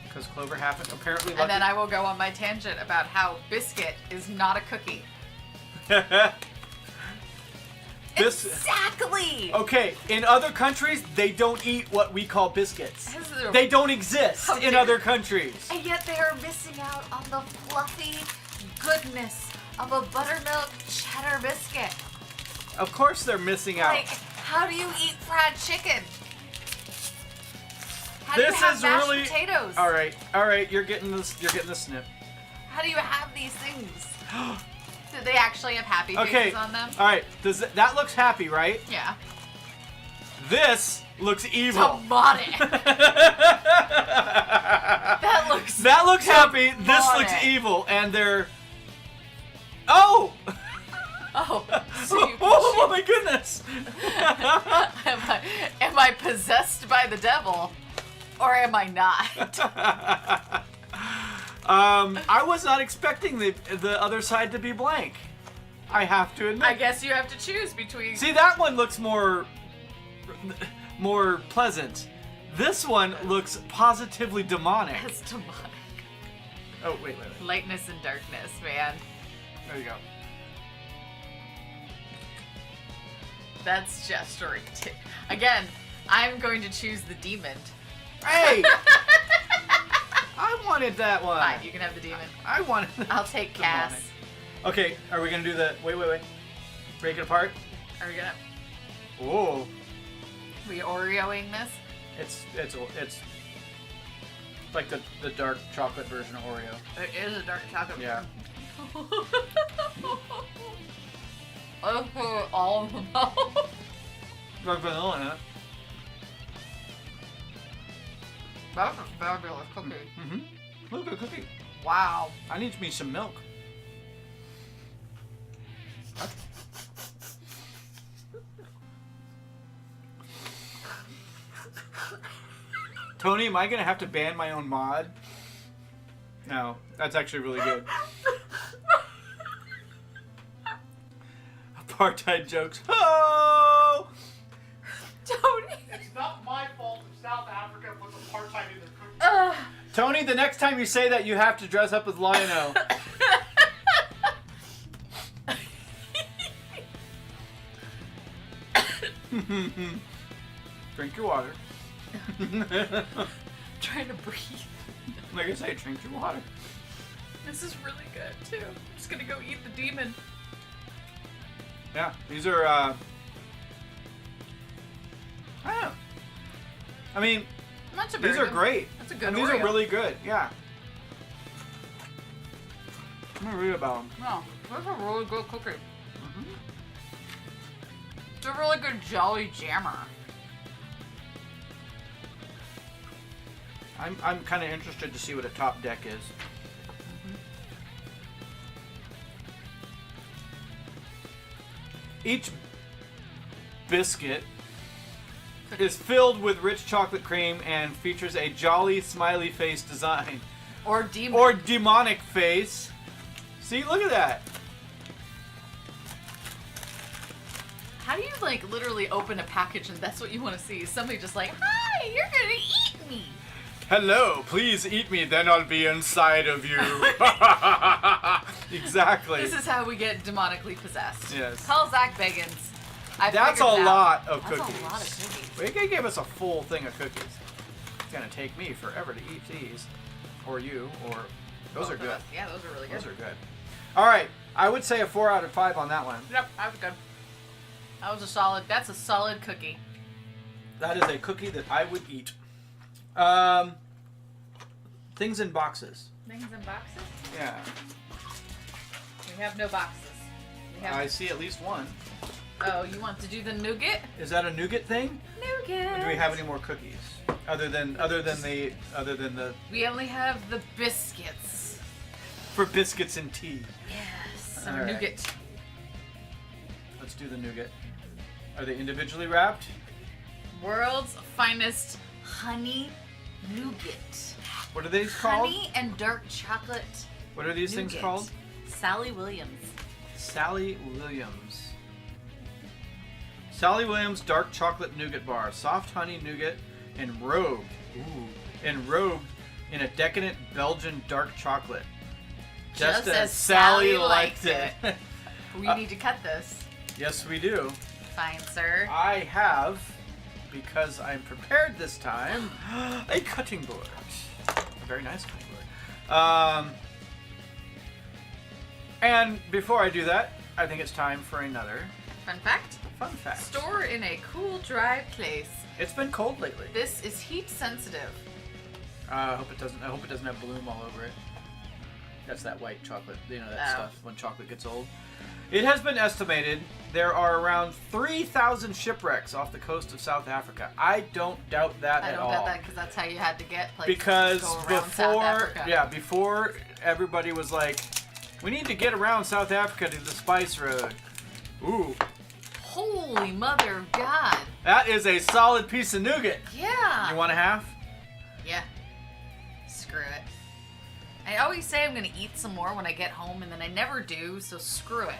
Because Clover half and apparently. And then I will go on my tangent about how biscuit is not a cookie. Exactly. Okay, in other countries, they don't eat what we call biscuits. They don't exist in other countries. And yet they are missing out on the fluffy goodness of a buttermilk cheddar biscuit. Of course they're missing out. Like, how do you eat fried chicken? How do you have mashed potatoes? All right. You're getting this. You're getting the snip. How do you have these things? Do they actually have happy faces on them? All right. That looks happy, right? Yeah. This looks evil. Demonic. That looks happy. This looks evil, and they're. Oh. Oh. So oh my goodness. Am I possessed by the devil? Or am I not? I was not expecting the other side to be blank. I have to admit. I guess you have to choose between. See, that one looks more pleasant. This one looks positively demonic. That's demonic. Oh, wait. Lightness and darkness, man. There you go. That's just ridiculous. Again, I'm going to choose the demon. Hey! I wanted that one. Fine, you can have the demon. I wanted. I'll take Cass. Okay, are we gonna do the? Wait. Break it apart. Are we gonna? Oh. We Oreoing this? It's like the dark chocolate version of Oreo. It is a dark chocolate. Yeah. All of them. Like vanilla in it. That's a fabulous cookie. Mm-hmm. Look at the cookie. Wow. I need me some milk. Tony, am I gonna have to ban my own mod? No, that's actually really good. apartheid jokes. Oh! Tony. It's not my fault if South Africa puts apartheid in their cookies. Tony, the next time you say that, you have to dress up as Lion-O. Drink your water. Trying to breathe. Like I say, drink your water. This is really good too. I'm just gonna go eat the demon. Yeah, these are, I don't know. I mean, Not too these are great. That's a good And these Oreo. are really good, yeah. I'm gonna read about them. No, that's a really good cookie. It's a really good Jolly Jammer. I'm kind of interested to see what a top deck is. Each biscuit is filled with rich chocolate cream and features a jolly smiley face design. Or demon. Or demonic face. See, look at that. How do you like literally open a package and that's what you want to see? Somebody just like, hi, you're gonna eat me. Hello, please eat me, then I'll be inside of you. Exactly. This is how we get demonically possessed. Yes. Call Zach Bagans. I That's figured a it out. lot of That's cookies. a lot of cookies. Well, you can give us a full thing of cookies. It's gonna take me forever to eat these, or you, or those are good. Yeah, those are really good. Those are good. All right, I would say a 4 out of 5 on that one. Yep, that was good. That was a solid. That's a solid cookie. That is a cookie that I would eat. Things in boxes. Things in boxes. Yeah, We have no boxes. We have. I see at least one. Oh, you want to do the nougat? Is that a nougat thing? Nougat. Or do we have any more cookies other than the We only have the biscuits. for biscuits and tea? Yes. Some All right. nougat. Let's do the nougat. Are they individually wrapped? World's finest honey nougat. What are these called? Honey and dark chocolate. What are these things nougat. called? Sally Williams. Sally Williams. Sally Williams Dark Chocolate Nougat Bar. Soft honey nougat enrobed. Ooh. Enrobed in a decadent Belgian dark chocolate. Just as Sally liked it. We need to cut this. Yes, we do. Fine, sir. I have, because I'm prepared this time, a cutting board. A very nice cutting board. And before I do that, I think it's time for another Fun fact. fun fact. Store in a cool, dry place. It's been cold lately. This is heat sensitive. I hope it doesn't have bloom all over it. That's that white chocolate, that Oh. stuff when chocolate gets old. It has been estimated there are around 3,000 shipwrecks off the coast of South Africa. I don't doubt that I at don't all. bet that because that's how you had to get places Because to go around South Africa. before everybody was like, we need to get around South Africa to the Spice Road. Ooh, Holy mother of God. that is a solid piece of nougat. Yeah. You want a half? Yeah. Screw it. I always say I'm gonna eat some more when I get home, and then I never do. So screw it.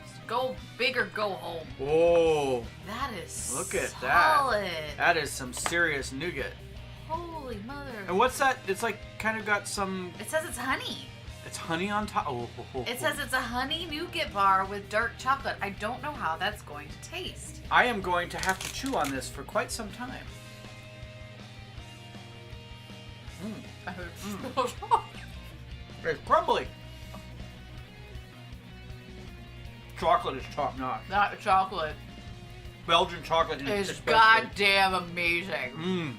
Just go big or go home. Whoa, That is look at solid. that. That is some serious nougat. Holy mother. And what's that? It's like kind of got some. It says it's honey. It's honey on top. Oh, It says it's a honey nougat bar with dark chocolate. I don't know how that's going to taste. I am going to have to chew on this for quite some time. It's crumbly. Chocolate is top notch. That chocolate Belgian chocolate is especially. goddamn amazing. Mmm.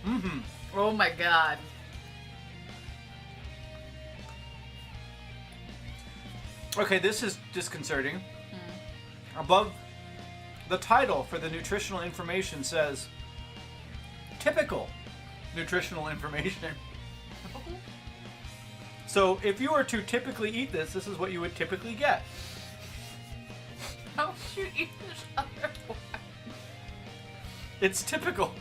Mm-hmm. Oh my god. Okay, this is disconcerting. Above the title for the nutritional information says typical nutritional information. So if you were to typically eat this, this is what you would typically get. How would you eat this other one? It's typical.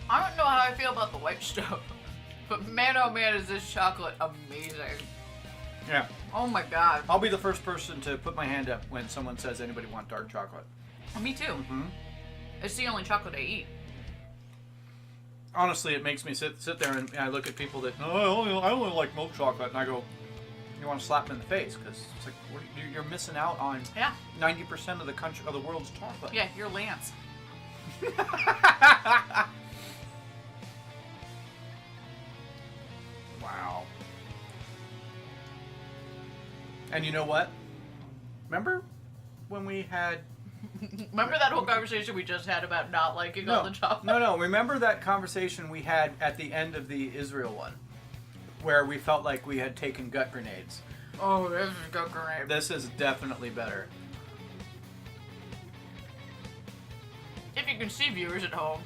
I don't know how I feel about the white stuff, but man oh man is this chocolate amazing. Yeah. Oh my god. I'll be the first person to put my hand up when someone says anybody want dark chocolate. Me too. Mm-hmm. It's the only chocolate I eat. Honestly, it makes me sit there and I look at people that, no, I only like milk chocolate, and I go, you want to slap them in the face because it's like you're missing out on Yeah. 90% of the world's chocolate. Yeah, you're Lance. Wow. And you know what? Remember when we had Remember that whole conversation we just had about not liking all the chocolate? No. Remember that conversation we had at the end of the Israel one, where we felt like we had taken gut grenades. Oh, this is good grenade. This is definitely better. If you can see, viewers at home,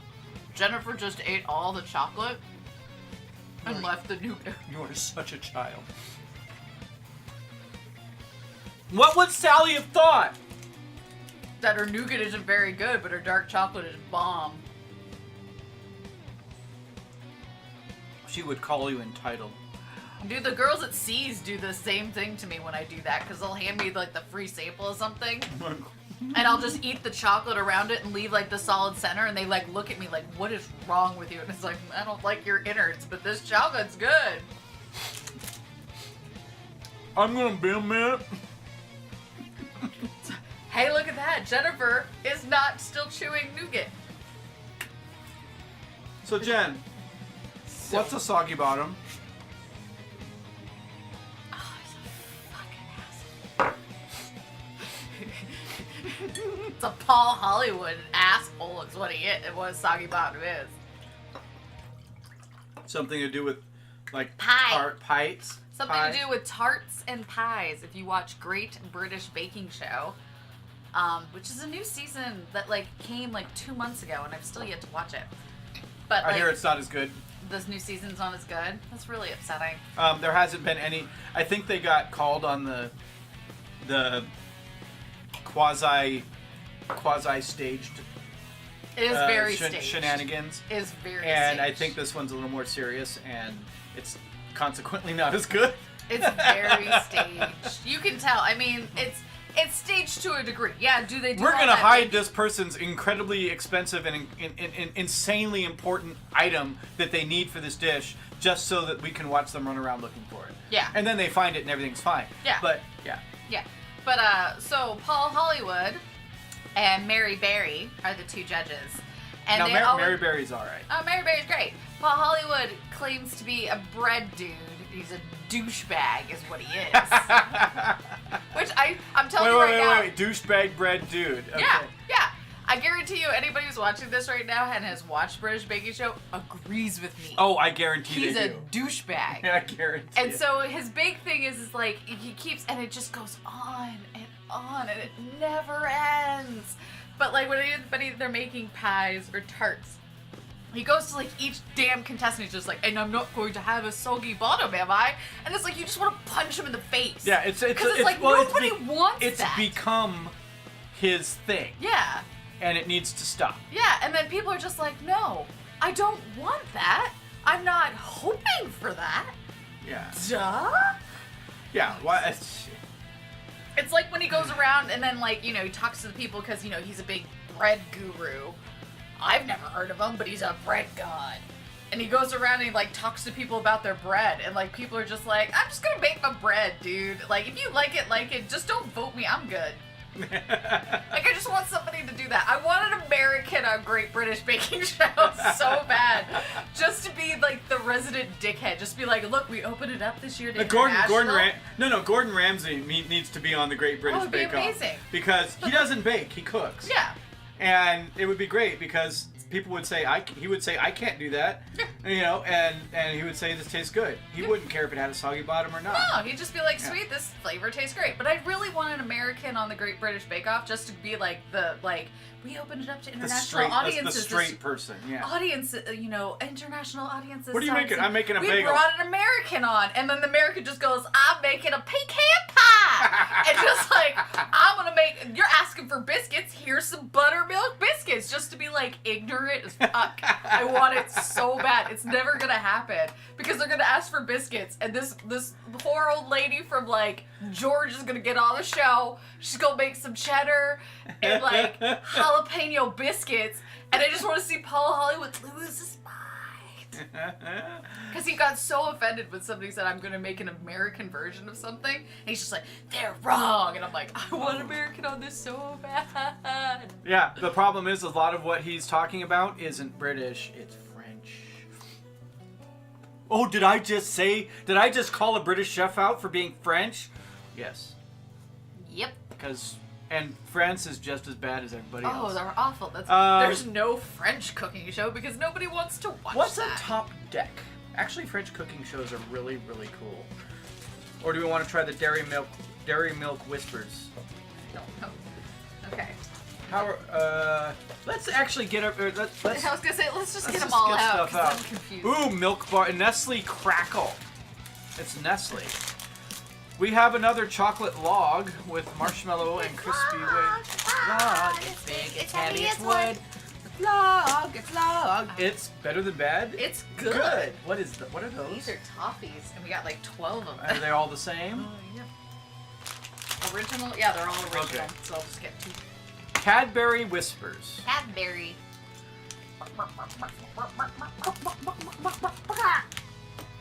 Jennifer just ate all the chocolate and left the nougat. You are such a child. What would Sally have thought? That her nougat isn't very good, but her dark chocolate is bomb. She would call you entitled. Dude, the girls at C's do the same thing to me when I do that, because they'll hand me like the free sample of something, and I'll just eat the chocolate around it and leave like the solid center, and they like look at me like, what is wrong with you? And it's like, I don't like your innards, but this chocolate's good. I'm gonna be a minute. Hey, look at that. Jennifer is not still chewing nougat. So Jen, what's a soggy bottom? Oh, he's a fucking asshole. It's a Paul Hollywood asshole is what he is, what a soggy bottom is. Something to do with like Pie. pies? Something Pie? to do with tarts and pies. If you watch Great British Baking Show, which is a new season that like came like 2 months ago, and I've still yet to watch it. But I like, hear it's not as good. this new season's not as good. That's really upsetting. There hasn't been any. I think they got called on the quasi staged It is very staged. shenanigans, It is very and staged. I think this one's a little more serious, and it's consequently not as good. It's very staged. You can tell. I mean, it's staged to a degree. Yeah, do they do We're all gonna that hide big- this person's incredibly expensive and insanely important item that they need for this dish, just so that we can watch them run around looking for it. Yeah. And then they find it and everything's fine. Yeah. But yeah. Yeah. But, so Paul Hollywood and Mary Berry are the two judges. And Now they Mary Berry's all right. Oh, Mary Berry's great. Paul Hollywood claims to be a bread dude. He's a douchebag, is what he is. Which I'm telling you right now. Wait. Douchebag bread dude. Okay. Yeah. I guarantee you, anybody who's watching this right now and has watched British Baking Show agrees with me. Oh, I guarantee He's they a do. douchebag. I guarantee And it. so his big thing is like he keeps, and it just goes on, and it never ends. But like when anybody they're making pies or tarts, he goes to like each damn contestant. He's just like, and I'm not going to have a soggy bottom, am I? And it's like you just want to punch him in the face. Yeah, it's like well, nobody wants it's that. become his thing, Yeah, and it needs to stop. yeah. And then people are just like, no, I don't want that. I'm not hoping for that. Yeah. Duh. Yeah. Why? It's like when he goes around and then, like, you know, he talks to the people because, you know, he's a big bread guru. I've never heard of him, but he's a bread god. And he goes around and he, like, talks to people about their bread. And, like, people are just like, I'm just gonna make my bread, dude. Like, if you like it. Just don't vote me. I'm good. Like, I just want somebody to do that. I want an American on Great British Baking Show so bad. Just to be, like, the resident dickhead. Just be like, look, we opened it up this year to Gordon Ramsay needs to be on the Great British it'd be Bake Off amazing. because he doesn't bake, he cooks. Yeah. And it would be great because people would say he would say I can't do that, you know, and he would say this tastes good. He wouldn't care if it had a soggy bottom or not. No, he'd just be like, sweet, this flavor tastes great. But I really want an American on the Great British Bake Off just to be like we opened it up to international audiences. The straight person, yeah. Audience, you know, international audiences. What are you making? I'm making a we bagel. We brought an American on, and then the American just goes, I'm making a pecan pie. And just like, you're asking for biscuits, here's some buttermilk biscuits. just to be like ignorant as fuck. I want it so bad. It's never gonna happen because they're gonna ask for biscuits, and this poor old lady from like Georgia is gonna get on the show. She's gonna make some cheddar and like jalapeno biscuits, and I just want to see Paul Hollywood lose his mind because he got so offended when somebody said I'm gonna make an American version of something, and he's just like, they're wrong, and I'm like, I want American on this so bad. Yeah, the problem is a lot of what he's talking about isn't British, it's French. Oh, did I just call a British chef out for being French? Yes, Yep. and France is just as bad as everybody Oh, else. they're awful. There's no French cooking show because nobody wants to watch What's that. a top deck? Actually, French cooking shows are really, really cool. Or do we want to try the Dairy Milk Whispers? I don't know. Okay. Let's actually get up. Let's I was gonna say, let's just get them just all get out stuff because out. I'm confused. Ooh, Milk Bar, Nestle Crackle. It's Nestle. We have another chocolate log with marshmallow and crispy wood. Log, it's big, it's heavy, it's wood. Log, it's log. It's better than bad. It's good. What are those? These are toffees, and we got like 12 of them. Are they all the same? Yeah. Original? Yeah, they're all original. Okay. So I'll just get 2. Cadbury Whispers. Cadbury.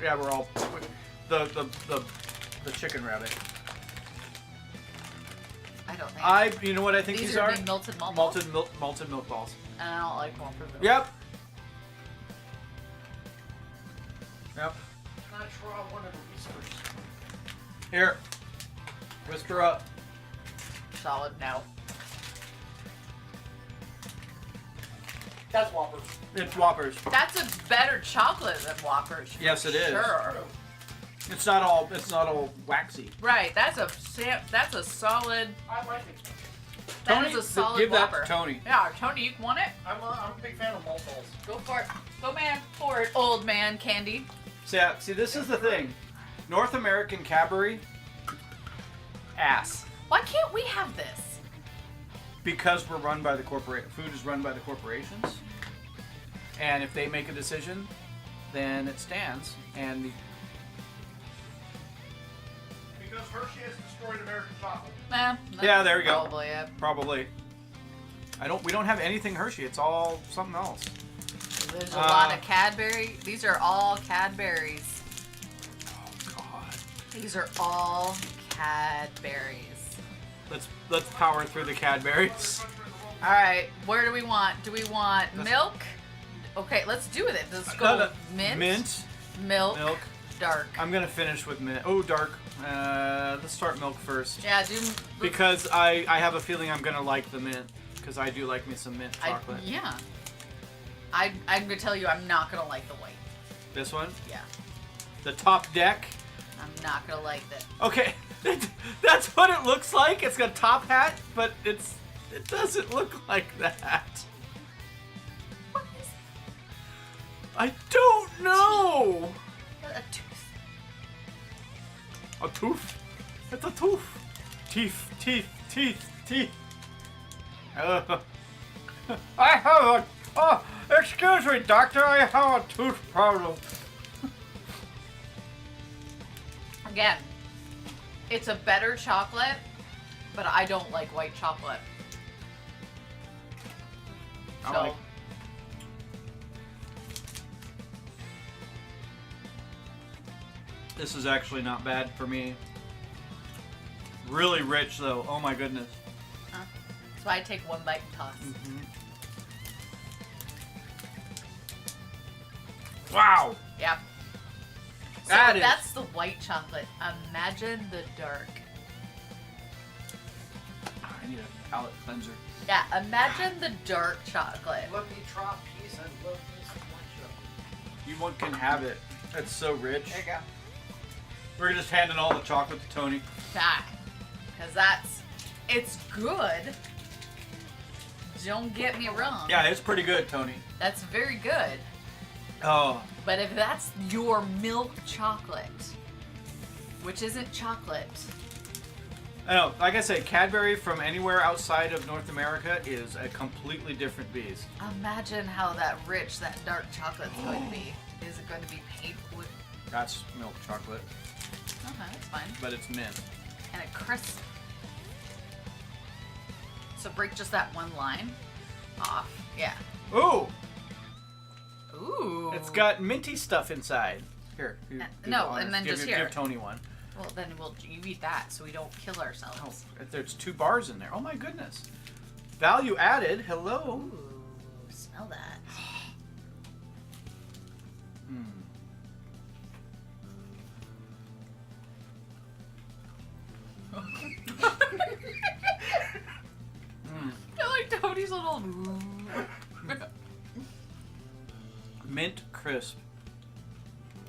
Yeah, we're all the chicken rabbit. I don't think. You know what I think these are? These are melted malt balls? Malted milk balls. And I don't like Walker Milk. Yep. Yep. Can I try one of the whispers? Here. Whisper up. Solid no. That's Whopper. It's Whoppers. That's a better chocolate than Whoppers. For Yes, it is. Sure. It's not all waxy. Right. That's a solid. I like it. That is a solid give Whopper. that to Tony. Yeah, Tony, you want it? I'm a big fan of malt balls. Go for it. Go, man. For it, old man candy. See, this is the thing. North American Cadbury, ass. Why can't we have this? Because we're run by the food is run by the corporations. And if they make a decision, then it stands. And Because Hershey has destroyed American chocolate. Yeah, there we go. Probably it. probably. We don't have anything Hershey. It's all something else. There's a lot of Cadbury. These are all Cadburys. Oh God. These are all Cadburys. Let's power through the Cadburys. All right, where do we want? Do we want milk? Okay, let's do it. Let's go mint, milk, dark. I'm gonna finish with mint. Oh, dark. Let's start milk first. Yeah, Because I have a feeling I'm gonna like the mint. Because I do like me some mint chocolate. I'm gonna tell you, I'm not gonna like the white. This one? Yeah, The top deck? I'm not gonna like that. Okay, that's what it looks like. It's got a top hat, but it doesn't look like that. What is I don't know. a tooth? A tooth? It's a tooth. Teeth. I have excuse me, doctor, I have a tooth problem. Again, it's a better chocolate, but I don't like white chocolate. I So, like- This is actually not bad for me. Really rich though, oh my goodness. so I take one bite and toss. Wow! Yep. So that's the white chocolate. Imagine the dark. I need a palate cleanser. Yeah, imagine the dark chocolate. Let me try a piece and let me some white chocolate. You can have it. It's so rich. There you go. We're just handing all the chocolate to Tony. That. Because it's good. Don't get me wrong. Yeah, it's pretty good, Tony. That's very good. Oh, But if that's your milk chocolate, which isn't chocolate, I know, like I say, Cadbury from anywhere outside of North America is a completely different beast. Imagine how that dark chocolate's going to be. Is it going to be paint with... That's milk chocolate, Okay, that's fine. but it's mint. And a crisp. So break just that one line off. Yeah. Ooh! Ooh. It's got minty stuff inside. Here. You, do no, the honors. and then give, just give here. Tony one. Well, then you eat that so we don't kill ourselves. Oh, there's 2 bars in there. Oh my goodness. Value added. Hello. Ooh, smell that. Hmm. I like Tony's little. Mint crisp.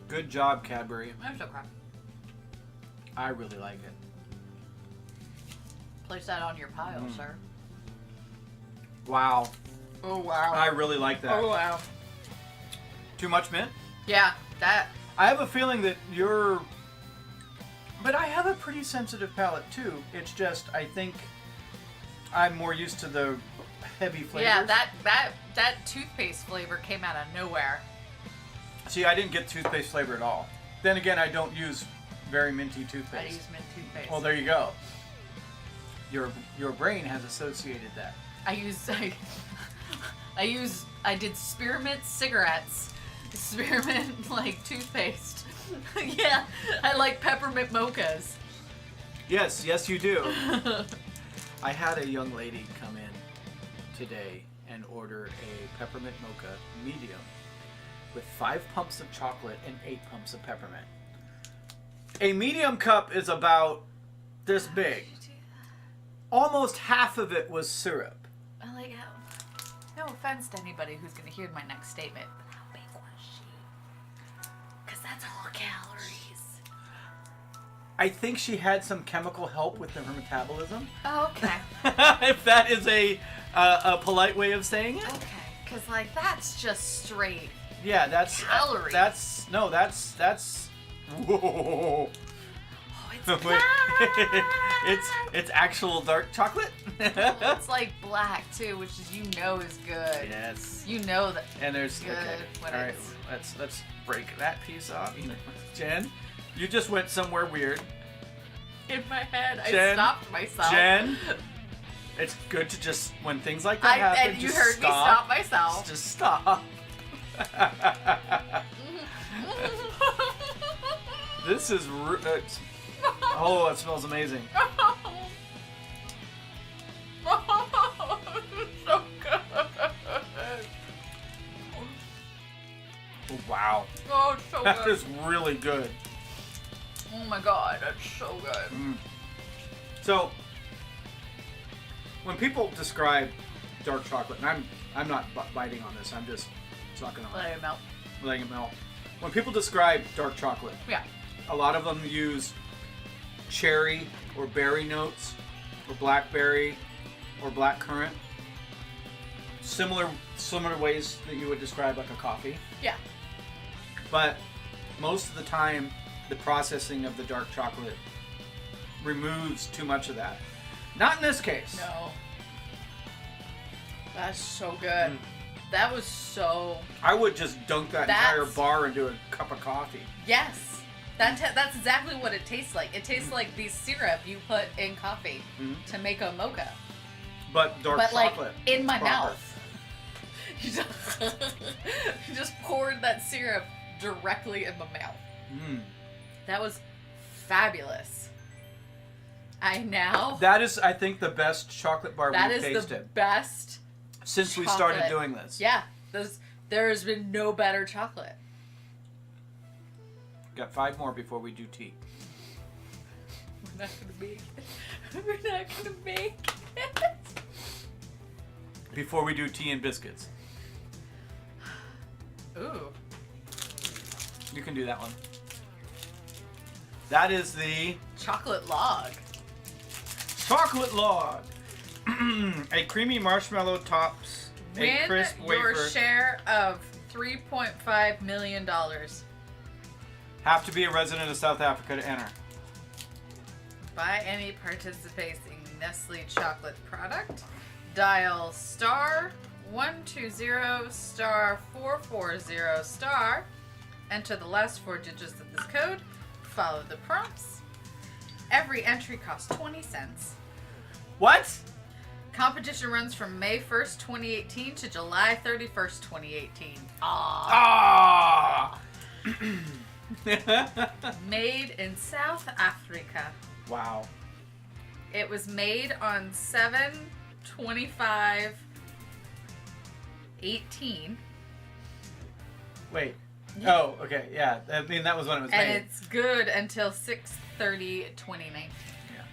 Good job, Cadbury. I'm so crap. I really like it. Place that on your pile, sir. Wow. Oh wow. I really like that. Oh wow. Too much mint? Yeah, that. I have a feeling that you're... But I have a pretty sensitive palate, too. It's just, I think I'm more used to the heavy flavors. Yeah, that toothpaste flavor came out of nowhere. See, I didn't get toothpaste flavor at all. Then again, I don't use very minty toothpaste. I use mint toothpaste. Well, there you go. Your brain has associated that. I did spearmint cigarettes. Spearmint, like, toothpaste. Yeah, I like peppermint mochas. Yes, you do. I had a young lady come in today and order a peppermint mocha medium with 5 pumps of chocolate and 8 pumps of peppermint. A medium cup is about this big. Almost half of it was syrup. I like how. No offense to anybody who's going to hear my next statement, but how big was she? Because that's all calories. I think she had some chemical help with her metabolism. Oh, okay. If that is a polite way of saying it. Okay, because like that's just straight. Yeah, that's Calories. That's whoa. Oh, it's Wait. black. it's actual dark chocolate. Well, it's like black too, which is is good. Yes. You know that. And there's Good okay. when All right, it's- let's break that piece off. Jen, you just went somewhere weird. In my head, I Jen, stopped myself. Jen, it's good to just when things like that happen. and you just heard me stop stop myself. Just stop. This is oh, it smells amazing. So good. Oh, wow, Oh, it's so that good. is really good. Oh my god, that's so good. So, when people describe dark chocolate, and I'm not biting on this, I'm just sucking on Let it, it melt. letting it melt. When people describe dark chocolate, Yeah. a lot of them use cherry or berry notes, or blackberry, or blackcurrant. Similar ways that you would describe like a coffee. Yeah. But most of the time, the processing of the dark chocolate removes too much of that. Not in this case. No. That's so good. That was so. I would just dunk that entire That's- bar into a cup of coffee. Yes. That's exactly what it tastes like. It tastes like the syrup you put in coffee to make a mocha. But dark But like chocolate. in my proper. mouth. You just poured that syrup directly in my mouth. That was fabulous. That is, I think, the best chocolate bar That we've is tasted the best. since we started chocolate. doing this. Yeah, there has been no better chocolate. Got 5 more before we do tea. We're not gonna make it. We're not gonna make it. Before we do tea and biscuits. Ooh. You can do that one. That is the Chocolate log. chocolate log. A creamy marshmallow tops a Win crisp your wafer. share of $3.5 million. Have to be a resident of South Africa to enter. buy any participating Nestle chocolate product, dial star 120 star 440 star, enter the last 4 digits of this code, follow the prompts. Every entry costs 20 cents. What? Competition runs from May 1st, 2018 to July 31st, 2018. Ah! Made in South Africa. Wow. It was made on 7/25/18. Wait. Oh, okay. Yeah. I mean, that was when it was And made. it's good until 6/30/2019. Yeah.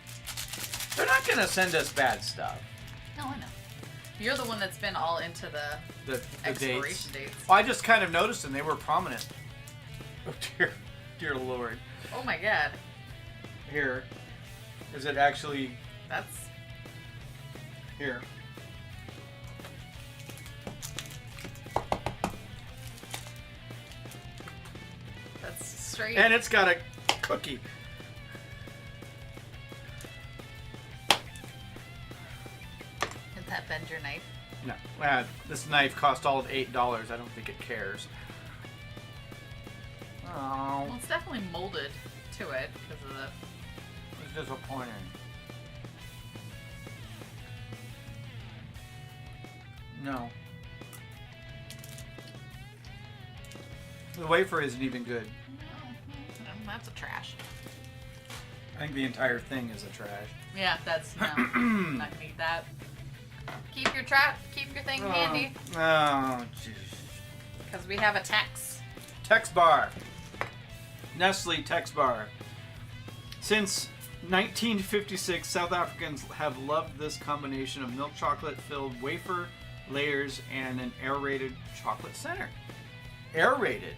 They're not going to send us bad stuff. No, I know. You're the one that's been all into the The expiration dates. Well, I just kind of noticed them. They were prominent. Oh, dear Lord. Oh my god. Here. Is it actually That's here? straight. And it's got a cookie. Did that bend your knife? No. This knife cost all of $8. I don't think it cares. Oh. Well, it's definitely molded to it because of the. It's disappointing. No. The wafer isn't even good. That's a trash. I think the entire thing is a trash. Yeah, that's no. Not gonna eat that. Keep your thing handy Oh, jeez. because we have a text. Tex Bar. Nestle Tex Bar. Since 1956, South Africans have loved this combination of milk chocolate filled wafer layers and an aerated chocolate center. Aerated.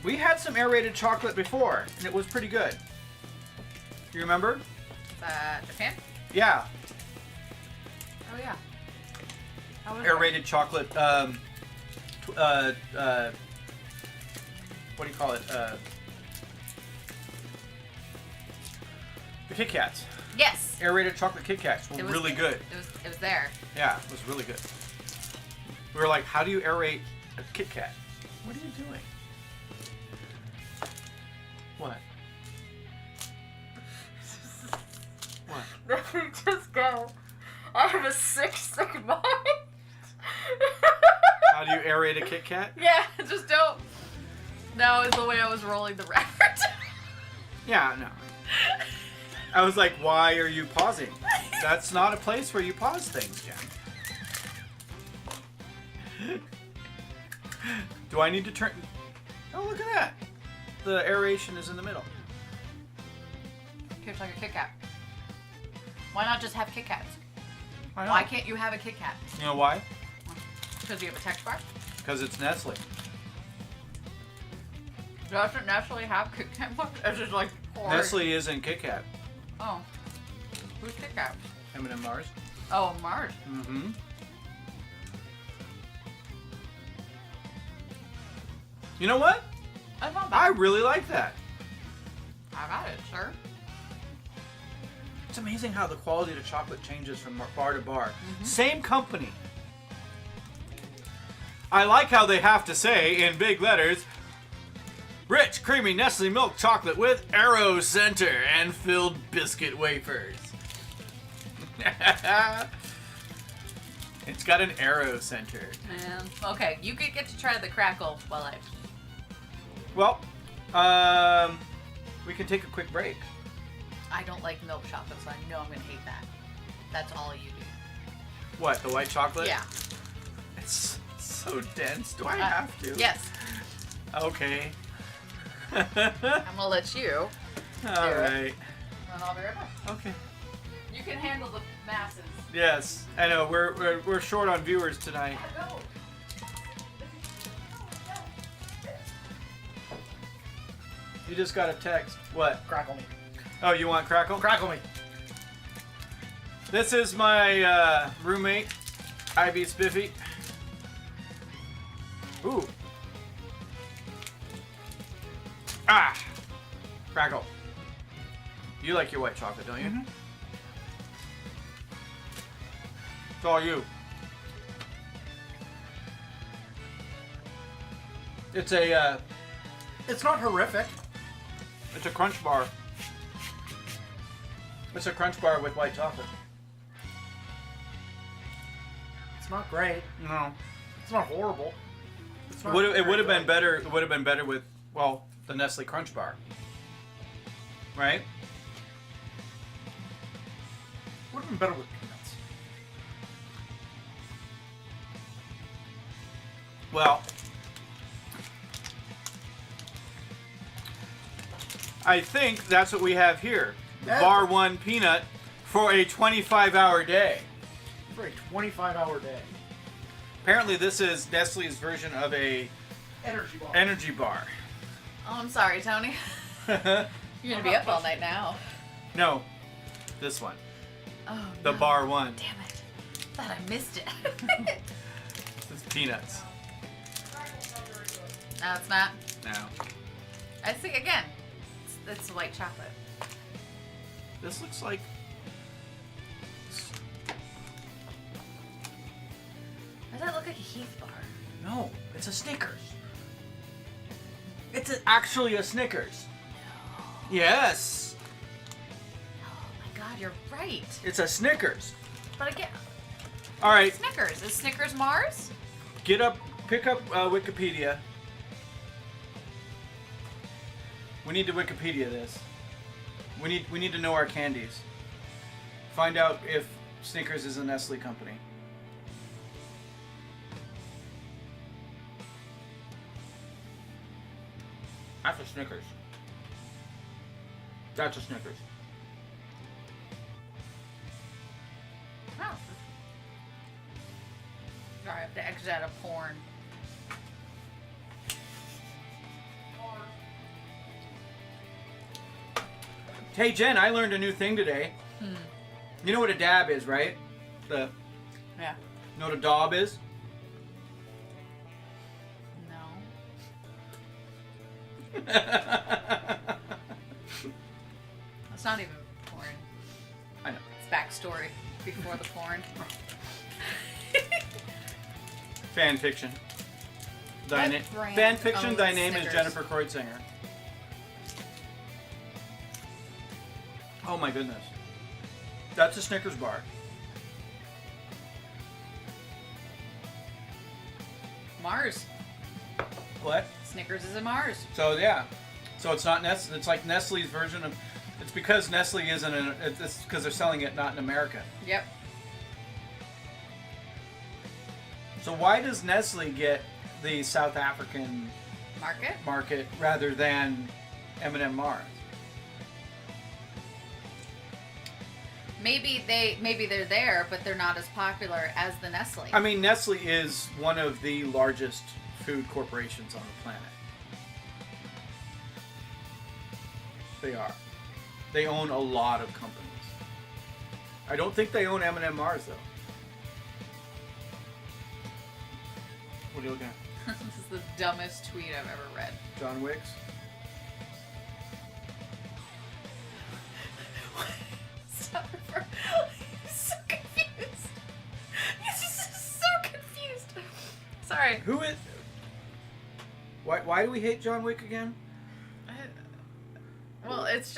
We had some aerated chocolate before, and it was pretty good. You remember? Japan? Yeah. Oh yeah. How was Aerated chocolate. What do you call it? The Kit Kats. it? Yes. Aerated chocolate Kit Kats were It was really good. It was there. Yeah, it was really good. We were like, how do you aerate a Kit Kat? What are you doing? What? What? Just go. I have a sick mind. How do you aerate a Kit Kat? Yeah, just don't. That was the way I was rolling the record. Yeah, no. I was like, why are you pausing? That's not a place where you pause things, Jen. Do I need to turn? Oh, look at that. The aeration is in the middle. Tastes like a Kit Kat. Why not just have Kit Kats? Why Can't you have a Kit Kat? You know why? Because you have a text bar? Because it's Nestle. Doesn't Nestle have Kit Kat bars? It's just like poured. Nestle isn't Kit Kat. Oh. Who's Kit Kat? M&M Mars. Oh, Mars. Mm-hmm. You know what? That's not I bad. really like that. I got it, sir. It's amazing how the quality of the chocolate changes from bar to bar. Mm-hmm. Same company. I like how they have to say in big letters, rich, creamy Nestle milk chocolate with Aero Center and filled biscuit wafers. It's got an Aero Center. Okay, you could get to try the crackle while I. Well, we can take a quick break. I don't like milk chocolate, so I know I'm gonna hate that. That's all you do. What, the white chocolate? Yeah. It's so dense. Do I have to? Yes. Okay. I'm gonna let you. All right. And I'll be right back. Okay. You can handle the masses. Yes, I know. We're short on viewers tonight. Go. You just got a text. What? Crackle me. Oh, you want crackle? Crackle me. This is my roommate, Ivy Spiffy. Ooh. Ah. Crackle. You like your white chocolate, don't you? Mhm. It's all you. It's a It's not horrific. it's a crunch bar. It's a crunch bar with white chocolate. It's not great. No. It's not horrible. It's not It would very have been good. better. It would have been better with the Nestle Crunch Bar, right? Would have been better with peanuts. Well, I think that's what we have here. Yeah. Bar 1 peanut for a 25-hour day. For a 25-hour day. Apparently, this is Nestle's version of a Energy bar. energy bar. Oh, I'm sorry, Tony. You're gonna be up all night now. No, this one, Oh, the no. Bar 1. Damn it. Thought I missed it. It's peanuts. No, it's not. No, I think, again, it's white chocolate. this looks like. Does that look like a Heath bar? No, it's a Snickers. It's actually a Snickers. Yes, Oh my god, you're right. it's a Snickers. But again, All right, Snickers. Is Snickers Mars? pick up Wikipedia. We need to Wikipedia this. We need to know our candies. Find out if Snickers is a Nestle company. That's a Snickers. That's a Snickers. Oh. Sorry, I have to exit out of porn. Hey Jen, I learned a new thing today. You know what a dab is, right? The Yeah. you know what a daub is? No. It's not even porn. I know. It's backstory before the porn. Fan fiction. What Fan brand fiction. owns Thy name is Snickers? Jennifer Kreuzinger. Oh my goodness. That's a Snickers bar. Mars. What? Snickers is a Mars. So yeah. So it's not Nestle. It's like Nestle's version of. It's because Nestle isn't. It's because they're selling it not in America. Yep. So why does Nestle get the South African Market? market rather than M&M Mars? Maybe they're there, but they're not as popular as the Nestle. I mean, Nestle is one of the largest food corporations on the planet. They are. They own a lot of companies. I don't think they own M&M Mars though. What are you looking at? This is the dumbest tweet I've ever read. John Wicks? Stop referring. He's so confused. He's just so confused. Sorry. Who is? Why do we hate John Wick again? Well, it's.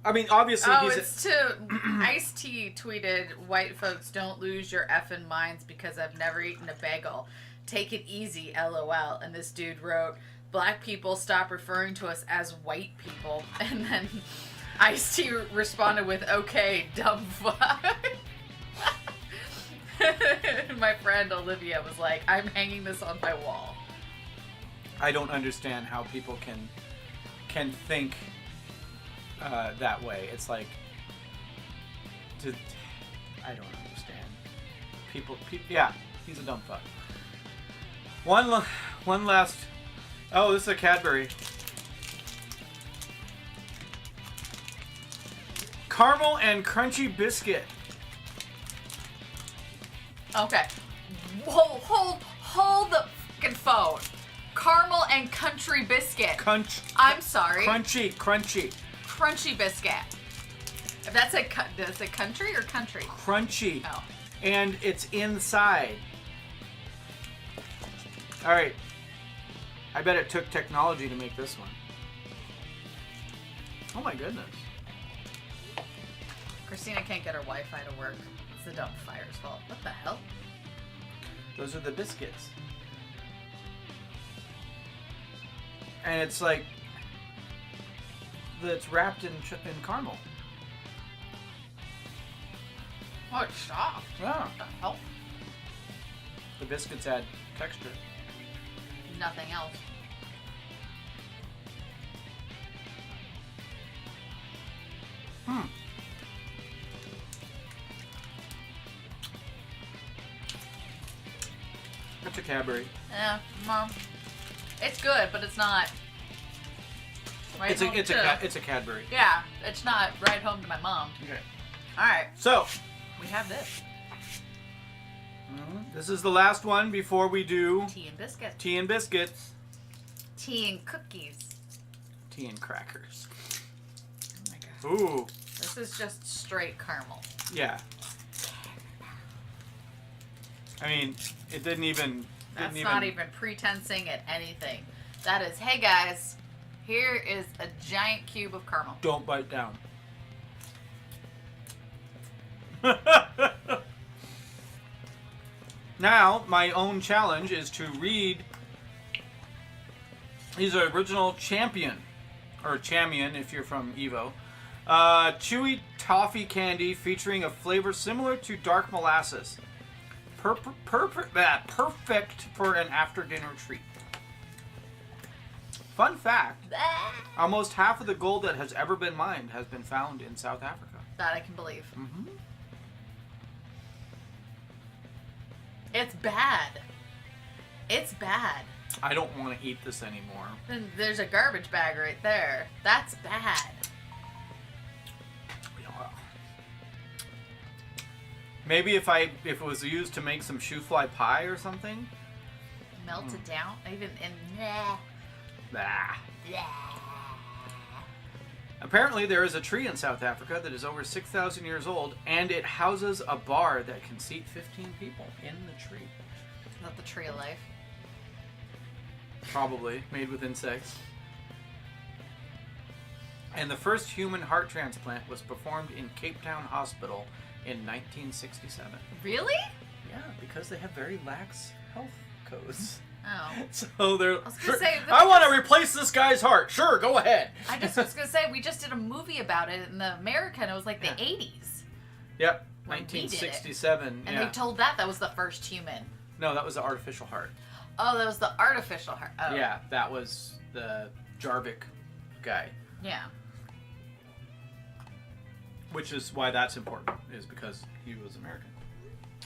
I mean, obviously Oh, he's. it's to Ice-T tweeted, "White folks, don't lose your effing minds because I've never eaten a bagel. Take it easy, LOL." And this dude wrote, "Black people, stop referring to us as white people." And then Ice-T responded with, "Okay, dumb fuck." My friend Olivia was like, "I'm hanging this on my wall." I don't understand how people can think that way. It's like, I don't understand. People, yeah, he's a dumb fuck. One last. Oh, this is a Cadbury. Caramel and crunchy biscuit. Okay. Hold the fucking phone. Caramel and country biscuit. I'm sorry. Crunchy. Crunchy biscuit. If that's does it country or country? Crunchy. Oh. And it's inside. All right. I bet it took technology to make this one. Oh my goodness. Christina can't get her Wi-Fi to work. It's the dump fire's fault. What the hell? Those are the biscuits. And it's like it's wrapped in caramel. Oh, it's soft. Yeah. What the hell? The biscuits add texture. Nothing else. That's a Cadbury. Yeah, Mom. It's good, but it's not. Right home to- It's a Cadbury. Yeah, it's not right home to my mom. Okay. All right, So, we have this this is the last one before we do tea and biscuits, tea and biscuits, tea and cookies. tea and crackers. Oh my god, Ooh, this is just straight caramel. yeah. I mean, it didn't even. That's not even pretensing at anything. That is, hey guys, here is a giant cube of caramel. Don't bite down. Now, my own challenge is to read. He's an original champion, or champion if you're from Evo. Chewy toffee candy featuring a flavor similar to dark molasses. Perfect for an after-dinner treat. Fun fact, almost half of the gold that has ever been mined has been found in South Africa. That I can believe. Mm-hmm. It's bad. It's bad. I don't want to eat this anymore. Then there's a garbage bag right there. That's bad. Maybe if it was used to make some shoe fly pie or something. Melted down. Even in. Bah. Apparently, there is a tree in South Africa that is over 6,000 years old, and it houses a bar that can seat 15 people in the tree. Not the tree of life. Probably made with insects. And the first human heart transplant was performed in Cape Town Hospital in 1967. Really? Yeah, because they have very lax health codes. Oh. So they're. I was gonna say, I want to replace this guy's heart. Sure, go ahead. I just was gonna say we just did a movie about it in the American. It was like the 80s. Yep, When we did it. 1967. And yeah. they told that was the first human. No, that was the artificial heart. Oh, that was the artificial heart. Oh. Yeah, that was the Jarvik guy. Yeah. Which is why that's important, is because he was American.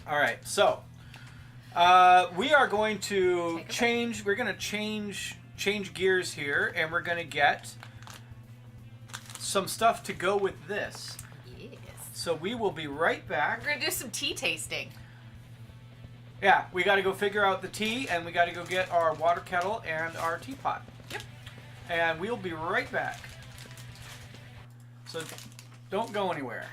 All right, so we are going to change. We're going to change gears here, and we're going to get some stuff to go with this. Yes. So we will be right back. We're gonna do some tea tasting. Yeah, we got to go figure out the tea, and we got to go get our water kettle and our teapot. Yep. And we'll be right back. So don't go anywhere.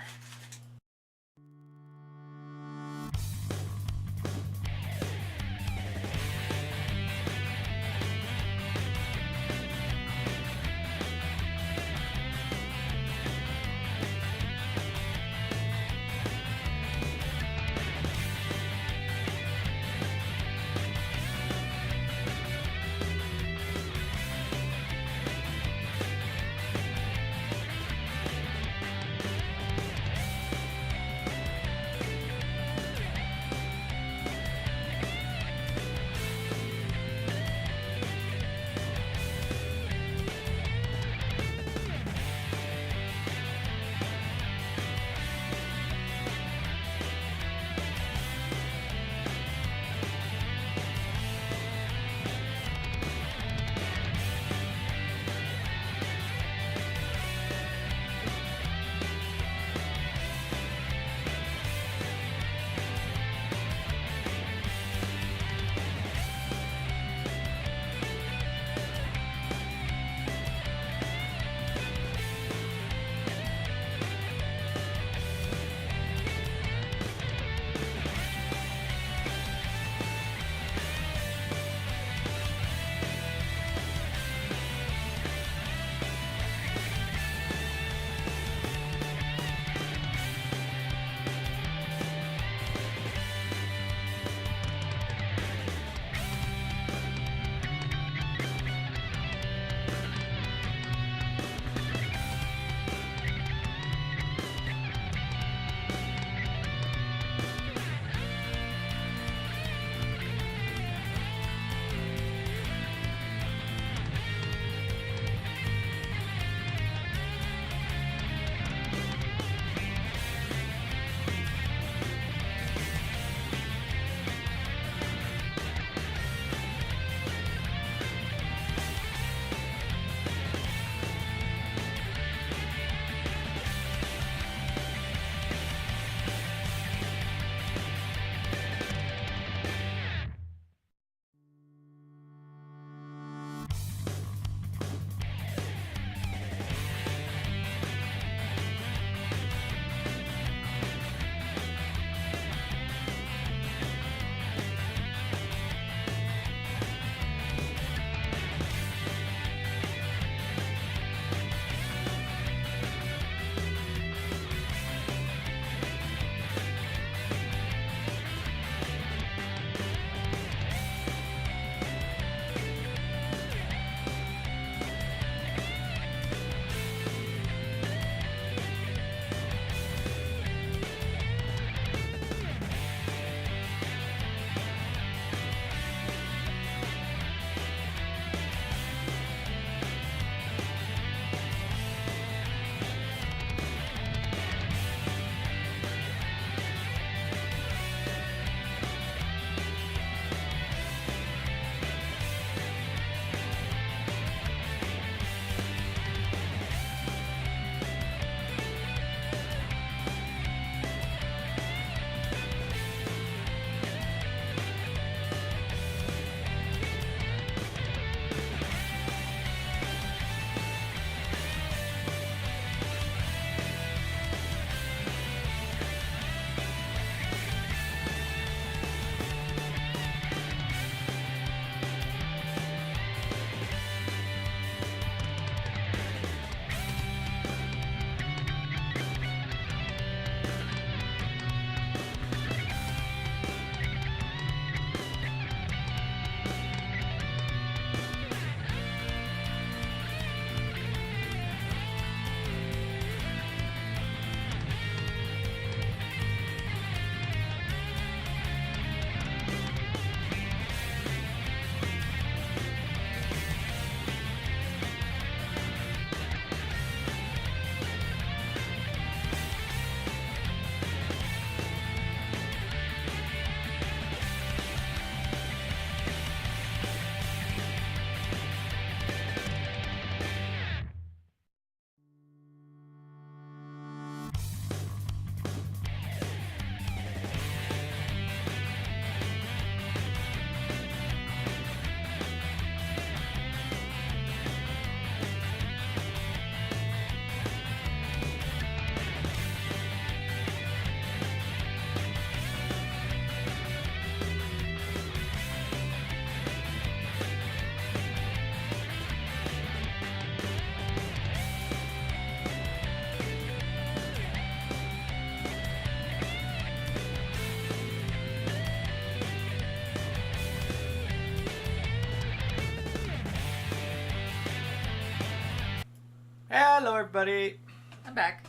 everybody. I'm back.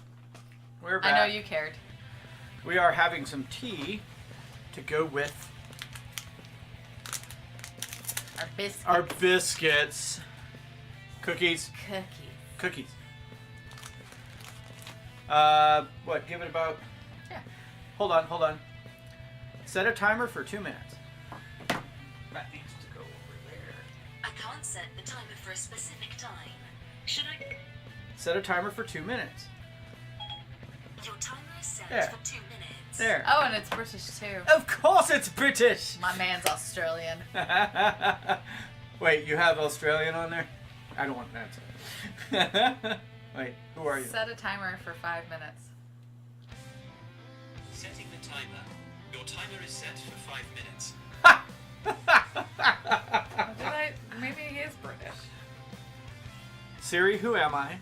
We're back. I know you cared. We are having some tea to go with Our biscuits. our biscuits. Cookies. Cookies. What? Give it about... Yeah. Hold on. Set a timer for 2 minutes. That needs to go over there. I can't set the timer for a specific time. Should I? Set a timer for 2 minutes. Your timer is set There. for 2 minutes. There. Oh, and it's British too. Of course it's British! My man's Australian. Wait, you have Australian on there? I don't want that. Wait, who are you? Set a timer for 5 minutes. Setting the timer. Your timer is set for 5 minutes. Did I? Maybe he is British. Siri, who am I?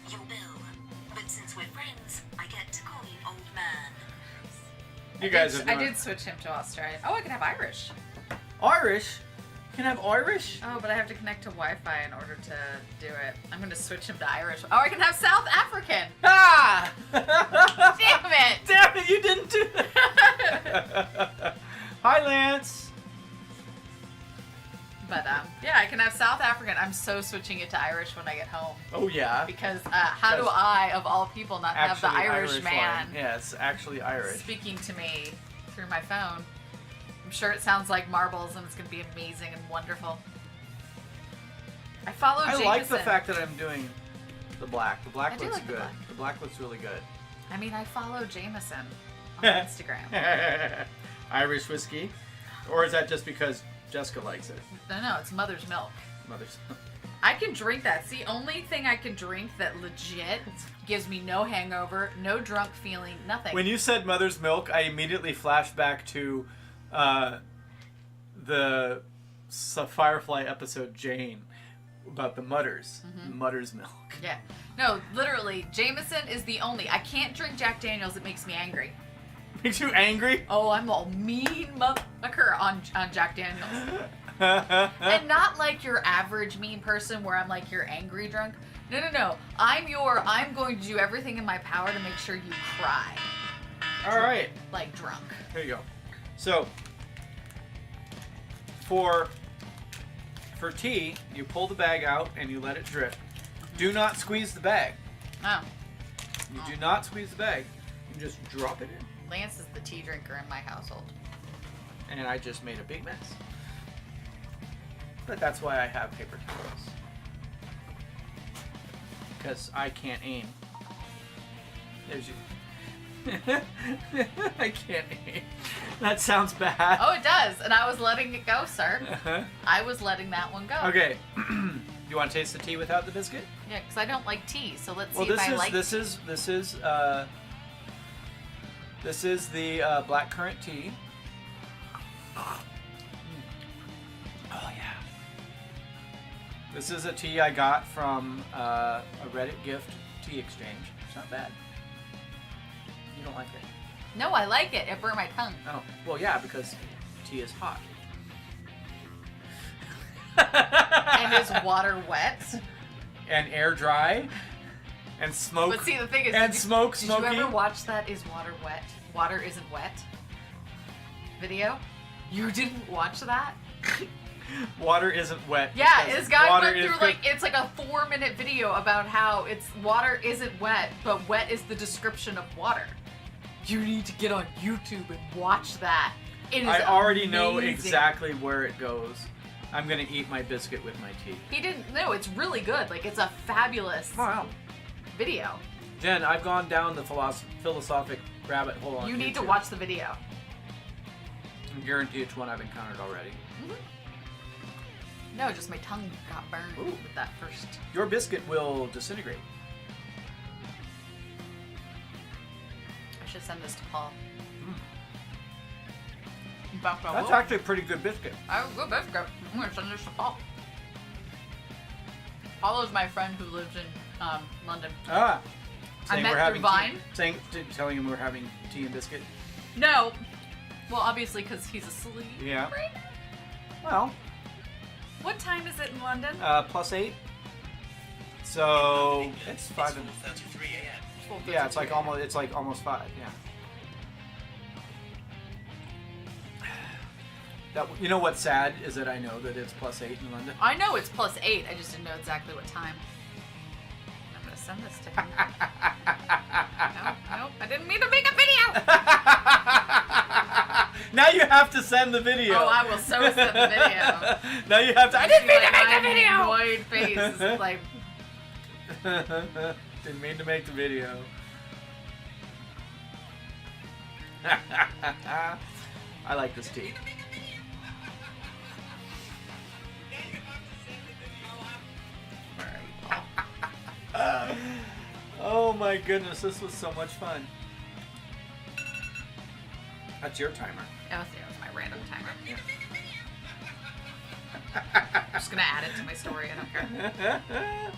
You're Bill. But since we're friends, I get to call you old man. You guys have I did switch him to Australian. Oh, I can have Irish. Irish? You can have Irish? Oh, but I have to connect to Wi-Fi in order to do it. I'm going to switch him to Irish. Oh, I can have South African. Ah! Damn it! Damn it, you didn't do that! Hi, Lance. But yeah, I can have South African. I'm so switching it to Irish when I get home Oh, yeah. because how do I, of all people, not have the Actually Irish line. man Yeah, it's actually Irish. speaking to me through my phone? I'm sure it sounds like marbles, and it's going to be amazing and wonderful. I follow I Jameson. like the fact that I'm doing the black. The black I do looks like the good. black. The black looks really good. I mean, I follow Jameson on Instagram. Irish whiskey? Or is that just because Jessica likes it? No, it's mother's milk. Mother's. I can drink that. It's the only thing I can drink that legit gives me no hangover, no drunk feeling, nothing. When you said mother's milk, I immediately flashed back to the Firefly episode Jane about the Mudders. Mutter's milk. Yeah. No, literally, Jameson is the only. I can't drink Jack Daniels. It makes me angry. Makes you angry? Oh, I'm all mean motherfucker on Jack Daniels. And not like your average mean person where I'm like you're angry drunk. No. I'm going to do everything in my power to make sure you cry. All right. Like drunk. Here you go. So, for tea, you pull the bag out and you let it drip. Do not squeeze the bag. Oh. You do not squeeze the bag. You just drop it in. Lance is the tea drinker in my household. And I just made a big mess. But that's why I have paper towels. Because I can't aim. There's you. I can't aim. That sounds bad. Oh, it does. And I was letting it go, sir. I was letting that one go. Okay. Do you want to taste the tea without the biscuit? Yeah, because I don't like tea. So let's Well, see if I like this is the blackcurrant tea. Oh yeah. This is a tea I got from a Reddit gift tea exchange. It's not bad. You don't like it? No, I like it. It burned my tongue. Oh, well, yeah, because tea is hot. And is water wet? And air dry. And smoke. But see, the thing is, and did smoke you smoky. ever watch that Is Water Wet? Water Isn't Wet video? You didn't watch that? Water isn't wet. Yeah, because this guy water went is through like, it's like a 4-minute video about how it's water isn't wet, but wet is the description of water. You need to get on YouTube and watch that. It is I already know amazing. exactly where it goes. I'm gonna eat my biscuit with my tea. He didn't know. It's really good. Like, it's a fabulous Wow. video. Jen, I've gone down the philosophic rabbit hole on You need to YouTube. watch the video. I guarantee it's one I've encountered already. No, just my tongue got burned Ooh. with that first. Your biscuit will disintegrate. I should send this to Paul. In fact, I That's will. actually a pretty good biscuit. I will go biscuit. I'm gonna send this to Paul. Paul is my friend who lives in London. Ah. I Saying met we're through having Vine. telling him we're having tea and biscuit. No. Well, obviously, because he's asleep. Yeah. Right now. Well, What time is it in London? +8. So it's 5 and 4:33 a.m. yeah, it's like almost 5. Yeah. That, you know what's sad is that I know that it's +8 in London. I know it's +8. I just didn't know exactly what time. I'm gonna send this to him. Nope, I didn't mean to make a video. Now you have to send the video. Oh, I will so send the video. Now you have to. I didn't mean to make the video. My annoyed face is like. Didn't mean to make the video. I like this tea. Oh my goodness, this was so much fun. That's your timer. That was my random timer. I'm just gonna add it to my story. I don't care.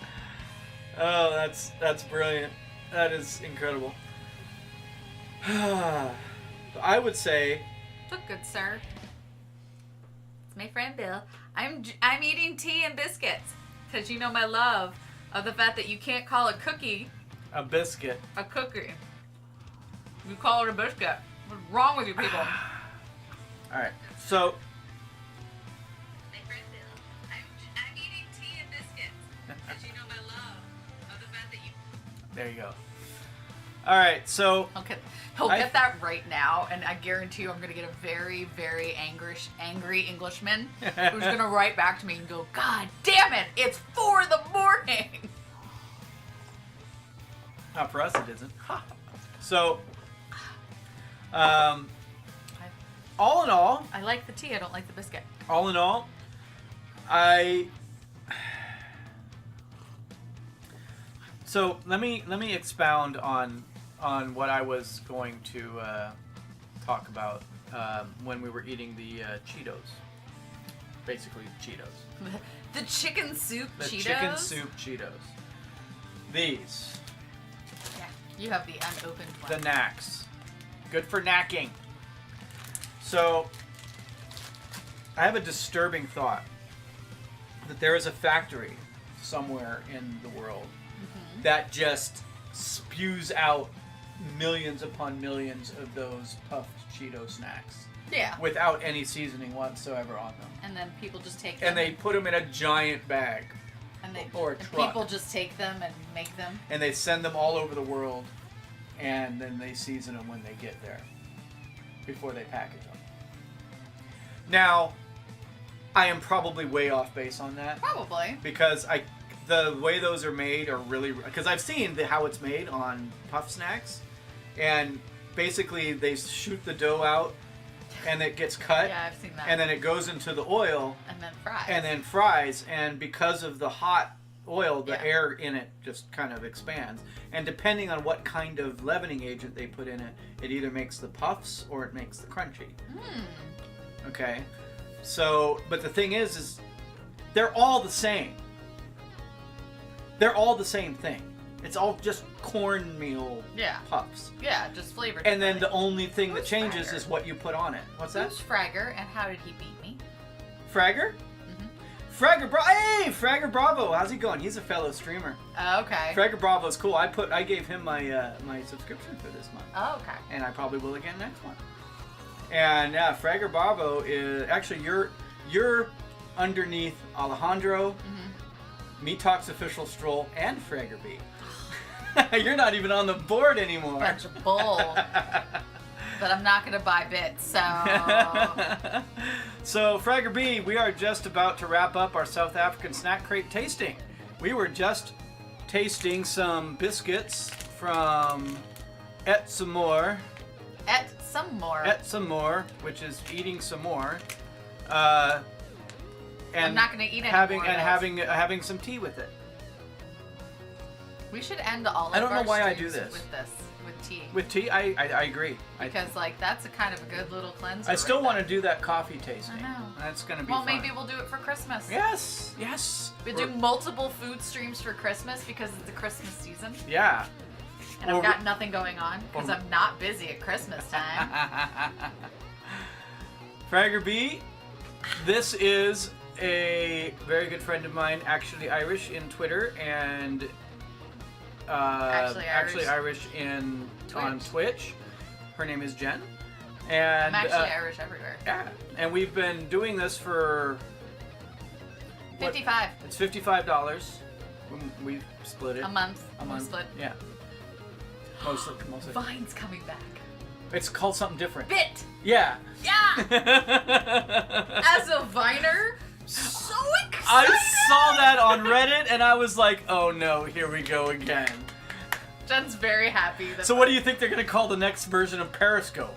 Oh, that's brilliant. That is incredible. I would say. Look good, sir. It's my friend Bill. I'm eating tea and biscuits because you know my love of the fact that you can't call a cookie A biscuit. a cookie. You call it a biscuit. What's wrong with you people? Alright, so. My friend Bill. I'm eating tea and biscuits because you know my love of the fact that you. There you go. Alright, so. Okay, he'll get that right now, and I guarantee you I'm going to get a very, very angry Englishman who's going to write back to me and go, God damn it, it's 4 in the morning! Not for us, it isn't. So, all in all, I like the tea, I don't like the biscuit. all in all, So let me expound on what I was going to talk about when we were eating the Cheetos. Basically, Cheetos. The chicken soup The Cheetos? chicken soup Cheetos. These. Yeah, you have the unopened one. The knacks. Good for knacking. So, I have a disturbing thought that there is a factory somewhere in the world that just spews out millions upon millions of those puffed Cheeto snacks Yeah. without any seasoning whatsoever on them. And then people just take them. And they put them in a giant bag. or a and truck. people just take them and make them. And they send them all over the world, and then they season them when they get there, before they package them. Now, I am probably way off base on that. Probably. Because the way those are made are really... Because I've seen how it's made on Puff Snacks, and basically they shoot the dough out, and it gets cut, Yeah, I've seen that. and then it goes into the oil, and then fries. and because of the hot oil, the Yeah. air in it just kind of expands. And depending on what kind of leavening agent they put in it, it either makes the puffs or it makes the crunchy. Okay? So, but the thing is they're all the same. They're all the same thing. It's all just cornmeal Yeah. puffs. Yeah, just flavored. And then the differently. only thing that Who's changes Fragger? is what you put on it. What's that? Who's Fragger, and how did he beat me? Fragger? Fragger Hey, Fragger Bravo, how's he going? He's a fellow streamer. Oh, okay. Fragger Bravo's cool. I gave him my my subscription for this month, Oh, okay. and I probably will again next month. And yeah, Fragger Bravo is actually you're underneath Alejandro, Me Talks Official Stroll, and Fragger B. You're not even on the board anymore. Bunch of bull. But I'm not gonna buy bits, so. So, Fragger B, we are just about to wrap up our South African snack crate tasting. We were just tasting some biscuits from Et Some More. Et some more. Et Some More, which is eating some more. And I'm not gonna eat any having more and of having some tea with it. We should end all of I don't know our why I streams do this. with this, with tea. With tea, I agree. Because like that's a kind of a good little cleanser. I still right want to there. do that coffee tasting. I know. That's gonna be Well, fun. maybe we'll do it for Christmas. Yes, yes. We'll do multiple food streams for Christmas because it's the Christmas season. Yeah. And Or I've got nothing going on because or- I'm not busy at Christmas time. Fragger B, this is a very good friend of mine, actually Irish in Twitter, and actually Irish in on Twitch. Her name is Jen. And I'm actually Irish everywhere. Yeah, and we've been doing this for 55 It's $55. We split it. a month. A month. Split. Yeah. Mostly. Vine's coming back. It's called something different. Bit. Yeah. Yeah. As a Viner, so excited. I saw that on Reddit and I was like, oh no, here we go again. Jen's very happy. That So what do you think they're gonna call the next version of Periscope?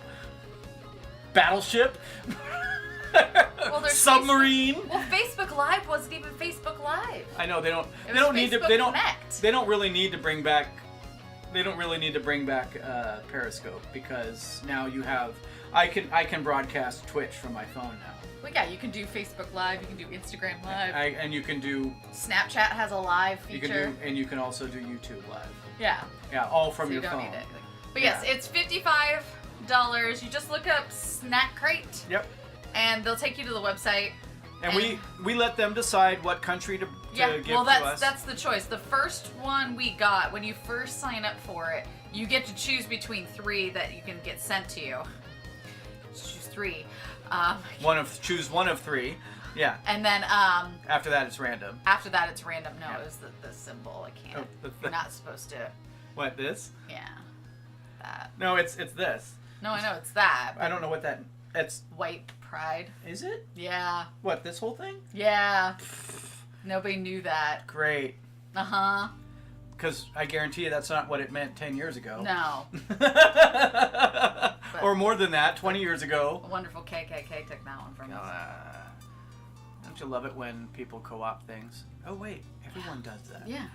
Battleship? Well, there's Submarine? Well, Facebook Live wasn't even Facebook Live. I know they don't. It They was don't need to. Facebook They don't. Connect. They don't really need to bring back. They don't really need to bring back Periscope because now you have. I can broadcast Twitch from my phone now. Well, yeah, you can do Facebook Live. You can do Instagram Live. And you can do. Snapchat has a live You feature. can do, and you can also do YouTube Live. Yeah. Yeah, all from So your you don't phone. need it. But yes, Yeah. it's $55. You just look up Snack Crate, Yep. and they'll take you to the website. And we let them decide what country to give well, to us. that's the choice. The first one we got, when you first sign up for it, you get to choose between 3 that you can get sent to you. Choose 3. Choose one of 3. Yeah. And then After that, it's random. after that, it's random. No, Yeah. it was the symbol. I can't. Oh, You're not supposed to. What, this? Yeah. That. No, it's this. No, I know it's that. I don't know what that. It's. White pride. Is it? Yeah. What, this whole thing? Yeah. Nobody knew that. Great. Uh-huh. Because I guarantee you that's not what it meant 10 years ago. No. Or more than that, 20 years ago. A wonderful KKK took that one from us. Don't you love it when people co-opt things? Oh, wait. Everyone does that. Yeah.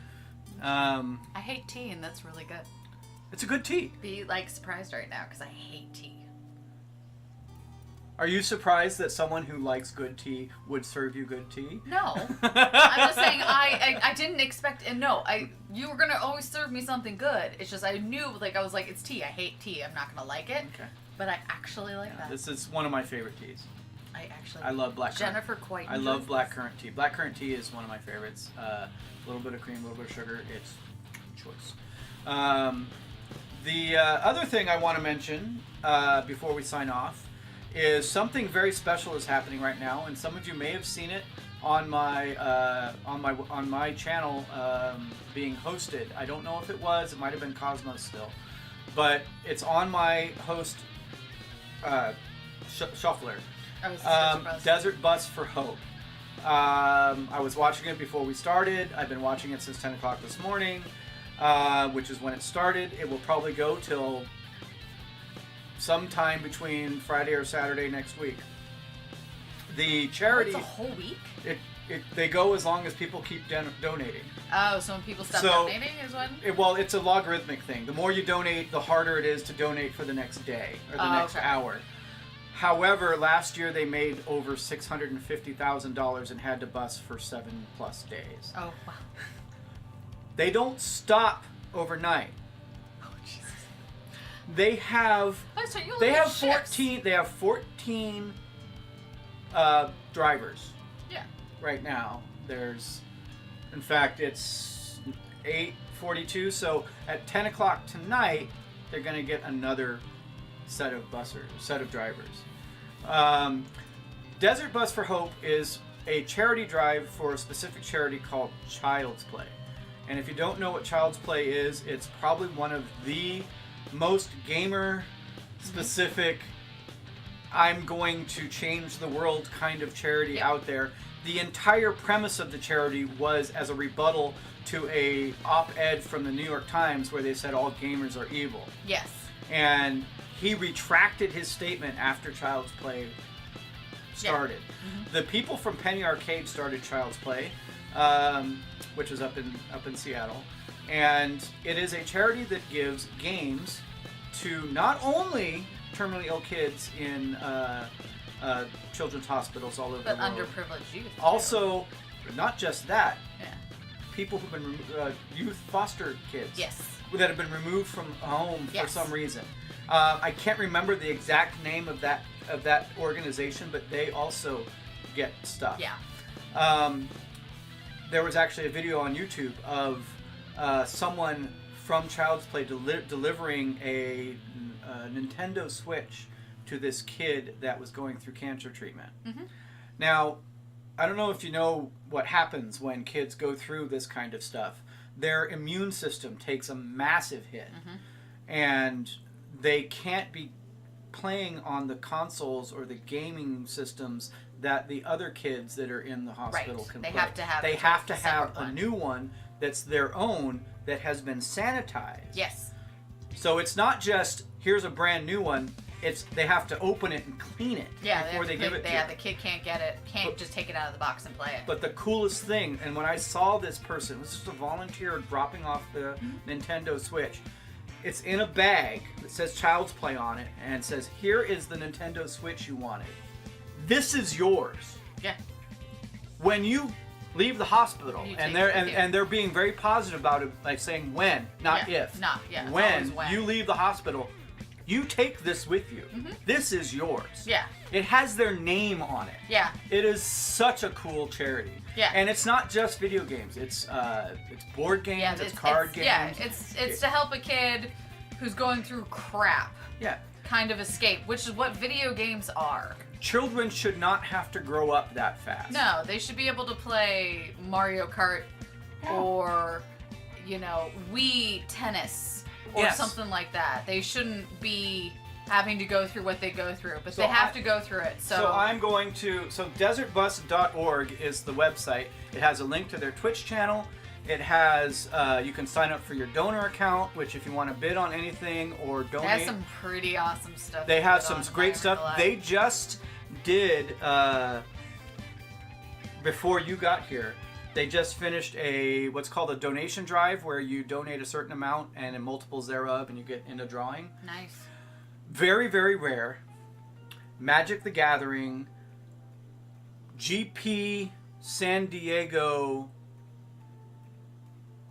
I hate tea, and that's really good. It's a good tea. Be, like, surprised right now, because I hate tea. Are you surprised that someone who likes good tea would serve you good tea? No. I'm just saying I didn't expect, and no, you were going to always serve me something good. It's just I knew, like, I was like, it's tea. I hate tea. I'm not going to like it. Okay. But I actually like that. This is one of my favorite teas. I love blackcurrant. Jennifer quite I love blackcurrant tea. Blackcurrant tea is one of my favorites. A little bit of cream, a little bit of sugar. It's choice. The other thing I want to mention before we sign off is something very special is happening right now, and some of you may have seen it on my channel being hosted. I don't know if it was. It might have been Cosmos still, but it's on my host Shuffler. Desert Bus for Hope. I was watching it before we started. I've been watching it since 10 o'clock this morning, which is when it started. It will probably go till sometime between Friday or Saturday next week. The charity... It's a whole week? They go as long as people keep donating. Oh, so when people stop donating is when? Well, it's a logarithmic thing. The more you donate, the harder it is to donate for the next day or the next hour. However, last year they made over $650,000 and had to bus for 7+ days. Oh, wow. They don't stop overnight. Oh, Jesus. They have Oh, so you they only have shifts. 14 they have 14 drivers Yeah. right now. There's, in fact, it's 8:42. So at 10 o'clock tonight, they're going to get another set of drivers. Desert Bus for Hope is a charity drive for a specific charity called Child's Play. And if you don't know what Child's Play is, it's probably one of the most gamer specific, I'm going to change the world kind of charity out there. The entire premise of the charity was as a rebuttal to a op-ed from the New York Times where they said all gamers are evil. Yes. And he retracted his statement after Child's Play started. The people from Penny Arcade started Child's Play, which is up in Seattle, and it is a charity that gives games to not only terminally ill kids in children's hospitals all over But the world, underprivileged youth. also, not just that, Yeah. people who've been youth foster kids. Yes. That have been removed from home for Yes. some reason. I can't remember the exact name of that organization, but they also get stuff. Yeah. There was actually a video on YouTube of someone from Child's Play delivering a Nintendo Switch to this kid that was going through cancer treatment. Mm-hmm. Now, I don't know if you know what happens when kids go through this kind of stuff. Their immune system takes a massive hit, and they can't be playing on the consoles or the gaming systems that the other kids that are in the hospital can They play. have to have They a have to have separate a one. new one that's their own that has been sanitized. Yes. So it's not just here's a brand new one. It's they have to open it and clean it before they give it to you. the kid can't get it, can't just take it out of the box and play it. But the coolest thing, and when I saw this person, this is a volunteer dropping off the Nintendo Switch. It's in a bag that says Child's Play on it, and it says, "Here is the Nintendo Switch you wanted. This is yours." Yeah. When you leave the hospital, You and take they're it with you. and they're being very positive about it, like saying when, not Yeah, if. not- yeah, it's When always when. you leave the hospital, you take this with you. This is yours. Yeah. It has their name on it. Yeah. It is such a cool charity. Yeah. And it's not just video games. It's board games. it's card games. Yeah, it's to help a kid who's going through crap Yeah. kind of escape, which is what video games are. Children should not have to grow up that fast. No, they should be able to play Mario Kart or, Wii tennis or Yes. something like that. They shouldn't be having to go through what they go through, but So they have I- to go through it. So I'm going to. So desertbus.org is the website. It has a link to their Twitch channel. It has. You can sign up for your donor account, which if you want to bid on anything or donate. They have some pretty awesome stuff. They to have put some on great there, stuff. I'm not They gonna lie. just did before you got here. They just finished what's called a donation drive, where you donate a certain amount and in multiples thereof, and you get into drawing. Nice. Very, very rare. Magic the Gathering, GP San Diego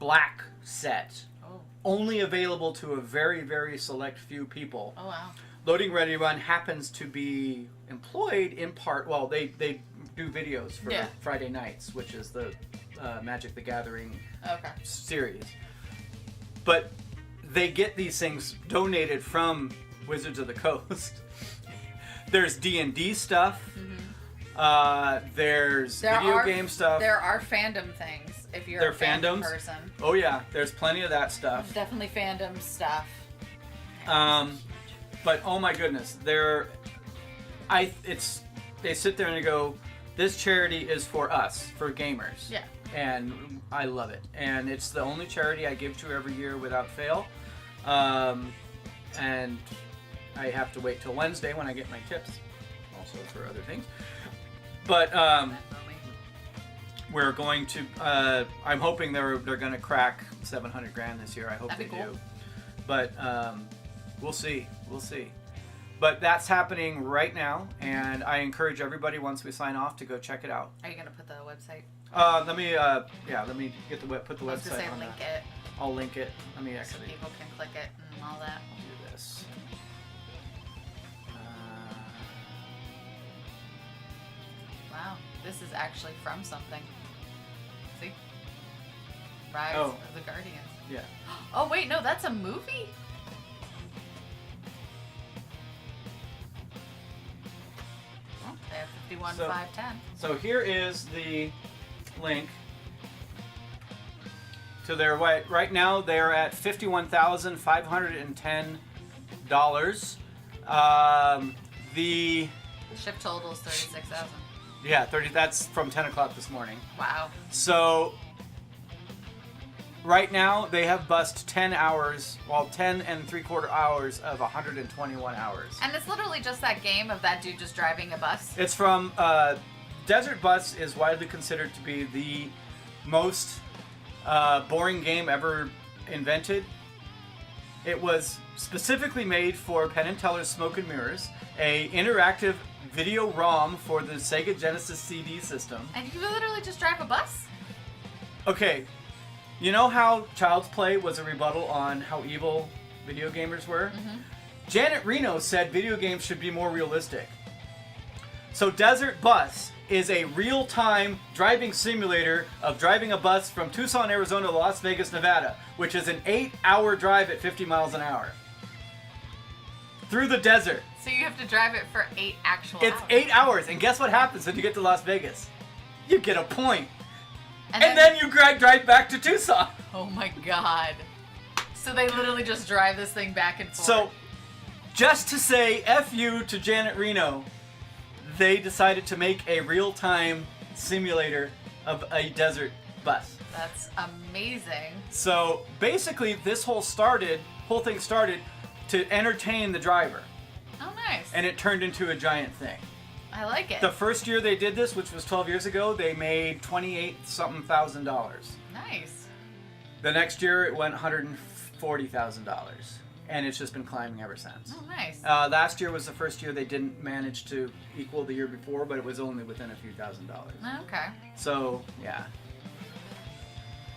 Black set. Oh. Only available to a very, very select few people. Oh wow. Loading Ready Run happens to be employed in part. Well, they do videos for Yeah. Friday nights, which is the Magic the Gathering Okay. series. But they get these things donated from Wizards of the Coast. There's D&D stuff. There's video game stuff. There are fandom things if you're There a are fandom fandoms? person. Oh yeah, there's plenty of that stuff. Definitely fandom stuff. But oh my goodness, they sit there and they go, this charity is for us, for gamers. Yeah. And I love it. And it's the only charity I give to every year without fail. And I have to wait till Wednesday when I get my tips, also for other things. But Definitely. we're going to. I'm hoping they're going to crack 700 grand this year. I hope That'd they be cool. do. But we'll see. We'll see. But that's happening right now, and I encourage everybody once we sign off to go check it out. Are you gonna put the website? Let me get put the I was website gonna say on link that. it I'll link it. Let me so actually people can click it and all that. do this. Wow, this is actually from something. See? Rise Oh. of the Guardians. Yeah. Oh wait, no, that's a movie? Well, they have 51, So- 510. So here is the link to their right now they're at $51,510. The Ship total's 36,000. yeah 30. That's from 10 o'clock this morning. Wow. So right now they have bussed 10 hours, 10 and 3/4 hours of 121 hours. And it's literally just that game of that dude just driving a bus. It's from Desert Bus is widely considered to be the most boring game ever invented. It was specifically made for Penn and Teller's Smoke and Mirrors, a interactive video ROM for the Sega Genesis CD system. And you literally just drive a bus? Okay, you know how Child's Play was a rebuttal on how evil video gamers were? Janet Reno said video games should be more realistic. So Desert Bus is a real-time driving simulator of driving a bus from Tucson, Arizona to Las Vegas, Nevada, which is an 8-hour drive at 50 miles an hour. Through the desert. So you have to drive it for 8 actual It's hours. 8 hours, and guess what happens when you get to Las Vegas? You get a point. And And then you drive back to Tucson. Oh my god. So they literally just drive this thing back and forth. So, just to say F you to Janet Reno, they decided to make a real-time simulator of a desert bus. That's amazing. So, basically, this whole thing started to entertain the driver, Oh, nice. and it turned into a giant thing. I like it. The first year they did this, which was 12 years ago, they made $28-something thousand. Nice. The next year it went $140,000, and it's just been climbing ever since. Oh, nice. Last year was the first year they didn't manage to equal the year before, but it was only within a few $1,000s. Okay. So, yeah.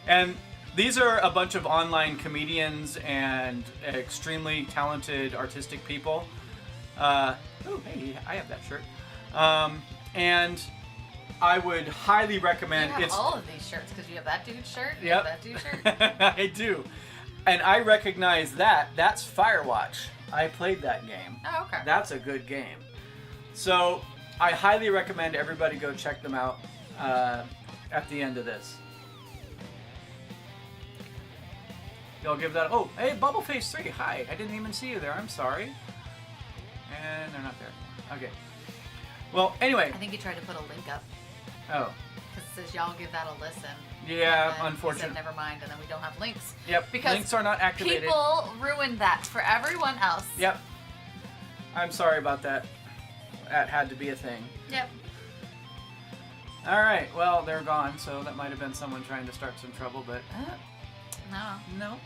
And these are a bunch of online comedians and extremely talented artistic people. Oh, hey, I have that shirt. And I would highly recommend You have all of these shirts because you have that dude's shirt. You Yep. have that dude's shirt. I do. And I recognize that. That's Firewatch. I played that game. Oh, okay. That's a good game. So I highly recommend everybody go check them out at the end of this. Y'all give that. Oh, hey, Bubbleface3. Hi. I didn't even see you there. I'm sorry. And they're not there anymore. Okay. Well, anyway. I think he tried to put a link up Oh. because it says y'all give that a listen. Yeah, And then unfortunate. He said, never mind, and then we don't have links. Yep. Because links are not activated. People ruined that for everyone else. Yep. I'm sorry about that. That had to be a thing. Yep. All right. Well, they're gone, so that might have been someone trying to start some trouble, but No. no.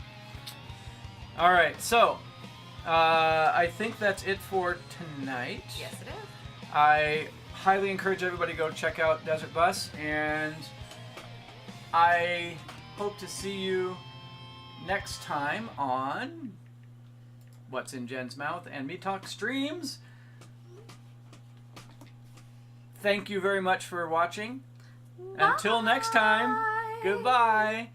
All right. So, I think that's it for tonight. Yes, it is. I highly encourage everybody to go check out Desert Bus, and I hope to see you next time on What's in Jen's Mouth and Me Talk Streams. Thank you very much for watching. Until next time, Bye. goodbye.